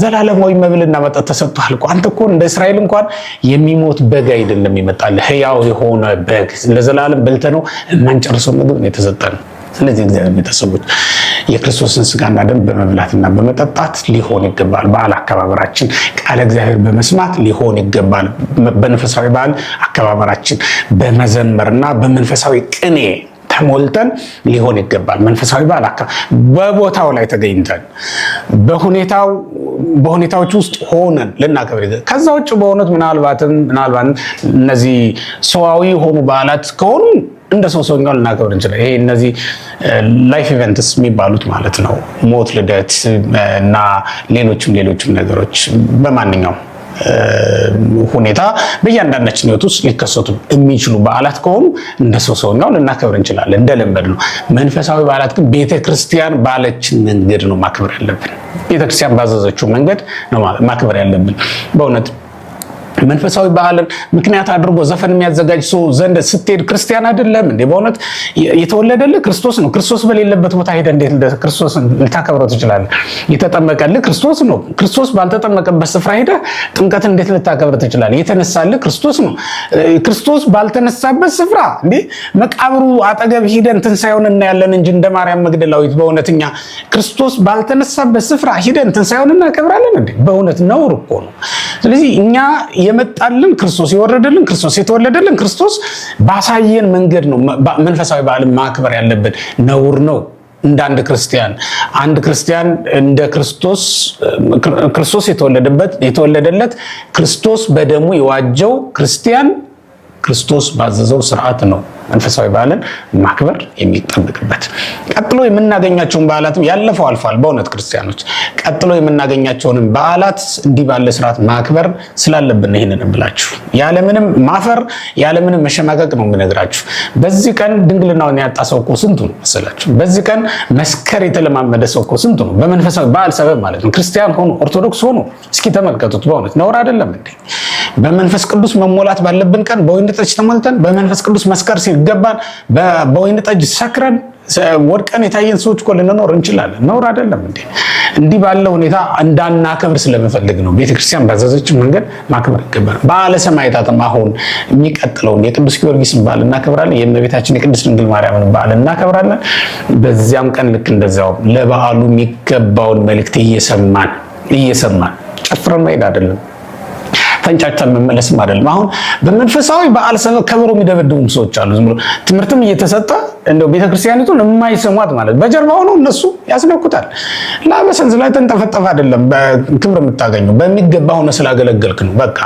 ዘላለማዊ መብልና መጠጥ ተሰጥቷል እኮ። አንተ እኮ እንደ እስራኤል እንኳን የሚሞት በግ አይደለም ይመጣል፣ ሕያው የሆነ በግ ለዘላለም በልተነው የማንጨርሰው ምግብ ነው የተሰጠን። ስለዚህ እግዚአብሔር ቤተሰቦች የክርስቶስን ስጋና ደም በመብላትና በመጠጣት ሊሆን ይገባል። በዓል አከባበራችን ቃለ እግዚአብሔር በመስማት ሊሆን ይገባል። በመንፈሳዊ በዓል አከባበራችን በመዘመርና በመንፈሳዊ ቅኔ ተሞልተን ሊሆን ይገባል። መንፈሳዊ በዓል በቦታው ላይ ተገኝተን በሁኔታዎች ውስጥ ሆነን ልናከብር ይገባል። ከዛ ውጭ በእውነት ምናልባት እነዚህ ሰዋዊ የሆኑ በዓላት ከሆኑ እንደ ሰውኛው ልናከብር እንችላለን። ይሄ እነዚህ ላይፍ ኢቨንትስ የሚባሉት ማለት ነው፣ ሞት፣ ልደት እና ሌሎችም ነገሮች በማንኛውም ሁኔታ በእያንዳንዳችን ህይወት ውስጥ ሊከሰቱ የሚችሉ በዓላት ከሆኑ እንደ ሰውኛው ልናከብር እንችላለን፣ እንደለመድ ነው። መንፈሳዊ በዓላት ግን ቤተክርስቲያን ባለችን መንገድ ነው ማክበር ያለብን። ቤተክርስቲያን ባዘዘችው መንገድ ነው ማክበር ያለብን። በእውነት መንፈሳዊ በዓልን ምክንያት አድርጎ ዘፈን የሚያዘጋጅ ሰው ዘንድ ስትሄድ ክርስቲያን አይደለም እንዴ? በእውነት የተወለደልህ ክርስቶስ ነው። ክርስቶስ በሌለበት ቦታ ሄደህ እንዴት ክርስቶስን ልታከብረው ትችላለህ? የተጠመቀልህ ክርስቶስ ነው። ክርስቶስ ባልተጠመቀበት ስፍራ ሄደህ ጥምቀትን እንዴት ልታከብር ትችላለህ? የተነሳልህ ክርስቶስ ነው። ክርስቶስ ባልተነሳበት ስፍራ እንዴ መቃብሩ አጠገብ ሄደን ትንሳኤውን እናያለን እንጂ እንደ ማርያም መግደላዊት በእውነት እኛ ክርስቶስ ባልተነሳበት ስፍራ ሄደን ትንሳኤውን እናከብራለን እንዴ? በእውነት ነውር እኮ ነው። ስለዚህ እኛ የመጣልን ክርስቶስ የወረደልን ክርስቶስ የተወለደልን ክርስቶስ ባሳየን መንገድ ነው መንፈሳዊ በዓልን ማክበር ያለብን። ነውር ነው። እንደ አንድ ክርስቲያን እንደ ክርስቶስ የተወለደለት ክርስቶስ በደሙ የዋጀው ክርስቲያን ክርስቶስ ባዘዘው ስርዓት ነው መንፈሳዊ በዓልን ማክበር የሚጠበቅበት። ቀጥሎ የምናገኛቸውን በዓላትም ያለፈው አልፏል። በእውነት ክርስቲያኖች ቀጥሎ የምናገኛቸውን በዓላት እንዲህ ባለ ስርዓት ማክበር ስላለብን ይሄንን ብላችሁ ያለምንም ማፈር ያለምንም መሸማቀቅ ነው የምነግራችሁ። በዚህ ቀን ድንግልናውን ያጣ ሰው እኮ ስንቱ ነው መሰላችሁ? በዚህ ቀን መስከር የተለማመደ ሰው እኮ ስንቱ ነው? በመንፈሳዊ በዓል ሰበብ ማለት ነው። ክርስቲያን ሆኖ ኦርቶዶክስ ሆኖ እስኪ ተመልከቱት። በእውነት ነውር አይደለም እንዴ? በመንፈስ ቅዱስ መሞላት ባለብን ቀን በወይን ጠጅ ተሞልተን በመንፈስ ቅዱስ መስከር ሲገባን በወይን ጠጅ ሰክረን ወድቀን የታየን ሰዎች እኮ ልንኖር እንችላለን። ነውር አይደለም እንዴ? እንዲህ ባለው ሁኔታ እንዳናከብር ስለምፈልግ ነው። ቤተክርስቲያን ባዘዘችው መንገድ ማክበር ይገባል። በዓለ ሰማዕታትም አሁን የሚቀጥለውን የቅዱስ ጊዮርጊስን በዓል እናከብራለን። የእመቤታችን የቅድስት ድንግል ማርያምን በዓል እናከብራለን። በዚያም ቀን ልክ እንደዚያው ለበዓሉ የሚገባውን መልእክት እየሰማን ጨፍረን መሄድ አይደለም፣ ተንጫጭተን መመለስም አይደለም። አሁን በመንፈሳዊ በዓል ሰበብ ከበሮ የሚደበድቡም ሰዎች አሉ። ዝም ብሎ ትምህርትም እየተሰጠ እንደው ቤተክርስቲያኒቱን የማይሰሟት ማለት በጀርባ ሆኖ እነሱ ያስነኩታል። ላበሰንዝ ላይ ተንጠፈጠፈ አይደለም በክብር የምታገኘው በሚገባ ሆነ ስላገለገልክ ነው። በቃ